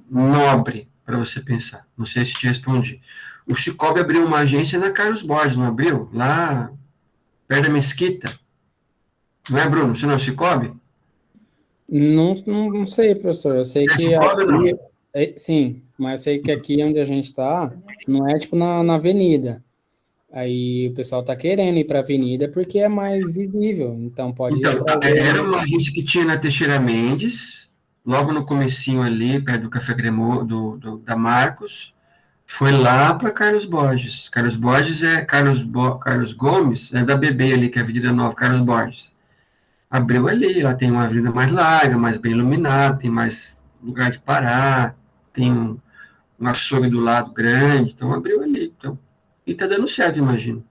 nobre para você pensar. Não sei se te respondi. O Cicobi abriu uma agência na Carlos Borges, não abriu? Lá, perto da Mesquita. Não é, Bruno? Você não é o Cicobi? Não sei, professor. Eu sei que aqui, sim, mas eu sei que aqui onde a gente está, não é tipo na avenida. Aí o pessoal tá querendo ir para a avenida porque é mais visível, então pode ir era uma agência que tinha na Teixeira Mendes, logo no comecinho ali, perto do Café Cremoso, da Marcos, Foi lá para Carlos Borges. Carlos Borges é Carlos Gomes, é da BB ali, que é a Avenida Nova, Carlos Borges. Abriu ali, lá tem uma avenida mais larga, mais bem iluminada, tem mais lugar de parar, tem um açougue do lado grande, então abriu ali. Então, e tá dando certo, imagino.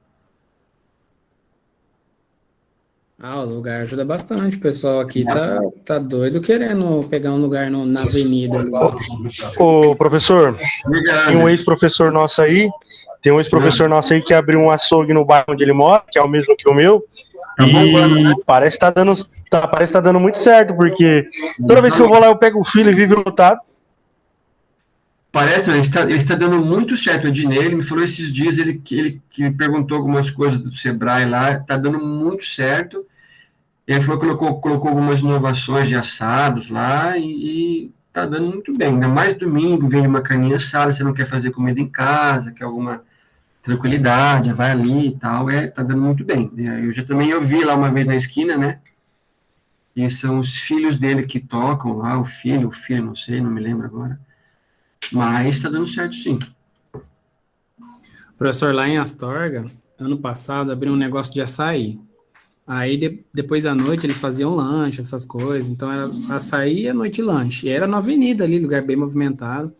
Ah, o lugar ajuda bastante. O pessoal aqui tá doido querendo pegar um lugar na avenida. Ô, professor, Obrigado. tem um ex-professor nosso aí, que abriu um açougue no bairro onde ele mora, que é o mesmo que o meu. Tá bombando, né? E parece que tá dando muito certo, porque toda vez que eu vou lá eu pego o filho e vive lotado. Parece, ele está dando muito certo. O Ednei, ele me falou esses dias, ele me perguntou algumas coisas do Sebrae lá, está dando muito certo. Ele falou que colocou algumas inovações de assados lá e está dando muito bem. Ainda mais domingo, vem uma carninha assada, você não quer fazer comida em casa, quer alguma tranquilidade, vai ali e tal, tá dando muito bem. Eu vi lá uma vez na esquina, né? E são os filhos dele que tocam lá, o filho, não sei, não me lembro agora. Mas está dando certo, sim. Professor, lá em Astorga, ano passado, abriu um negócio de açaí. Aí, depois da noite, eles faziam lanche, essas coisas. Então, era açaí e à noite lanche. E era na avenida ali, lugar bem movimentado.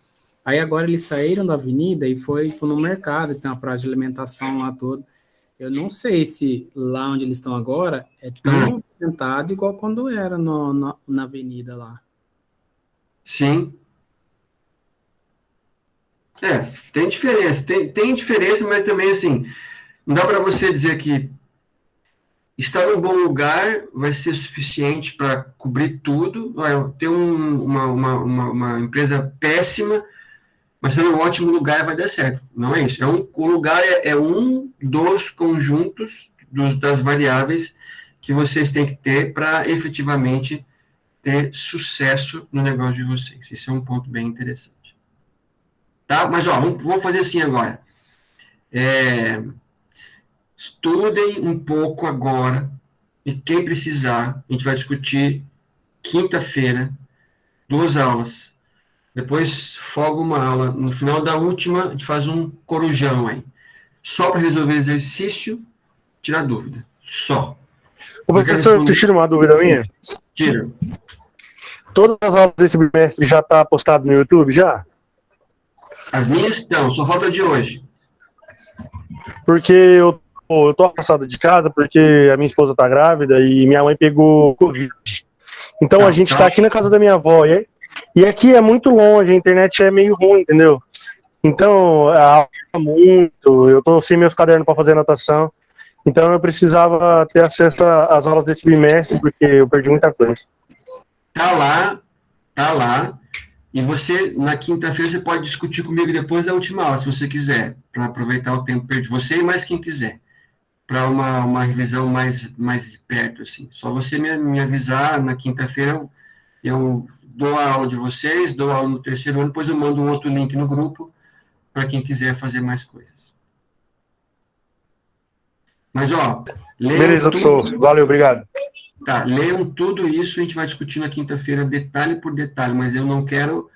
Aí, agora, eles saíram da avenida e foi no mercado, tem uma praça de alimentação lá todo. Eu não sei se lá onde eles estão agora é tão movimentado igual quando era na avenida lá. Sim. Tem diferença. Tem diferença, mas também, assim, não dá para você dizer que estar em um bom lugar vai ser suficiente para cobrir tudo. Ter uma empresa péssima, mas ser um ótimo lugar vai dar certo. Não é isso. O lugar é um dos conjuntos das variáveis que vocês têm que ter para efetivamente ter sucesso no negócio de vocês. Esse é um ponto bem interessante. Tá? Mas, vamos fazer assim agora. Estudem um pouco agora, e quem precisar, a gente vai discutir quinta-feira, 2 aulas. Depois folga uma aula. No final da última, a gente faz um corujão aí. Só para resolver exercício, tirar dúvida. Só. Ô, professor, você tira uma dúvida minha? Tira. Todas as aulas desse bimestre já tá postado no YouTube, já? As minhas estão, só falta de hoje. Porque eu tô afastado de casa porque a minha esposa tá grávida e minha mãe pegou Covid. Então a gente tá aqui na casa da minha avó, e aqui é muito longe, a internet é meio ruim, entendeu? Então, a aula é muito, eu tô sem meus cadernos para fazer anotação, então eu precisava ter acesso às aulas desse bimestre, porque eu perdi muita coisa. Tá lá. E você, na quinta-feira, você pode discutir comigo depois da última aula, se você quiser, para aproveitar o tempo perdido. Você e mais quem quiser, para uma revisão mais perto, assim. Só você me avisar, na quinta-feira eu dou a aula de vocês, dou a aula no terceiro ano, depois eu mando um outro link no grupo, para quem quiser fazer mais coisas. Mas, beleza, professor. Valeu, obrigado. Tá, leiam tudo isso, a gente vai discutir na quinta-feira, detalhe por detalhe, mas eu não quero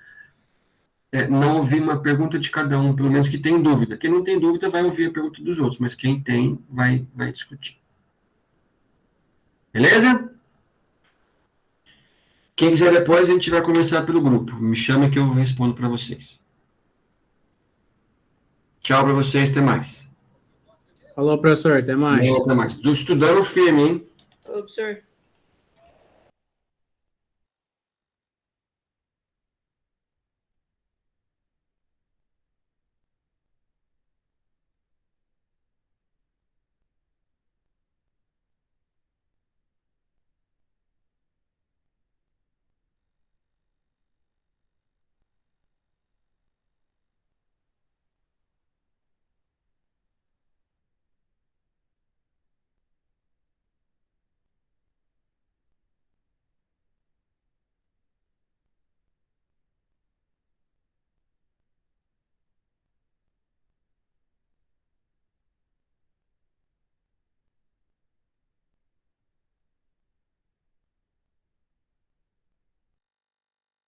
não ouvir uma pergunta de cada um, pelo menos que tem dúvida. Quem não tem dúvida vai ouvir a pergunta dos outros, mas quem tem vai discutir. Beleza? Quem quiser depois, a gente vai começar pelo grupo. Me chama que eu respondo para vocês. Tchau para vocês, até mais. Falou, professor, até mais. Até mais. Do estudando firme, hein? Falou, professor.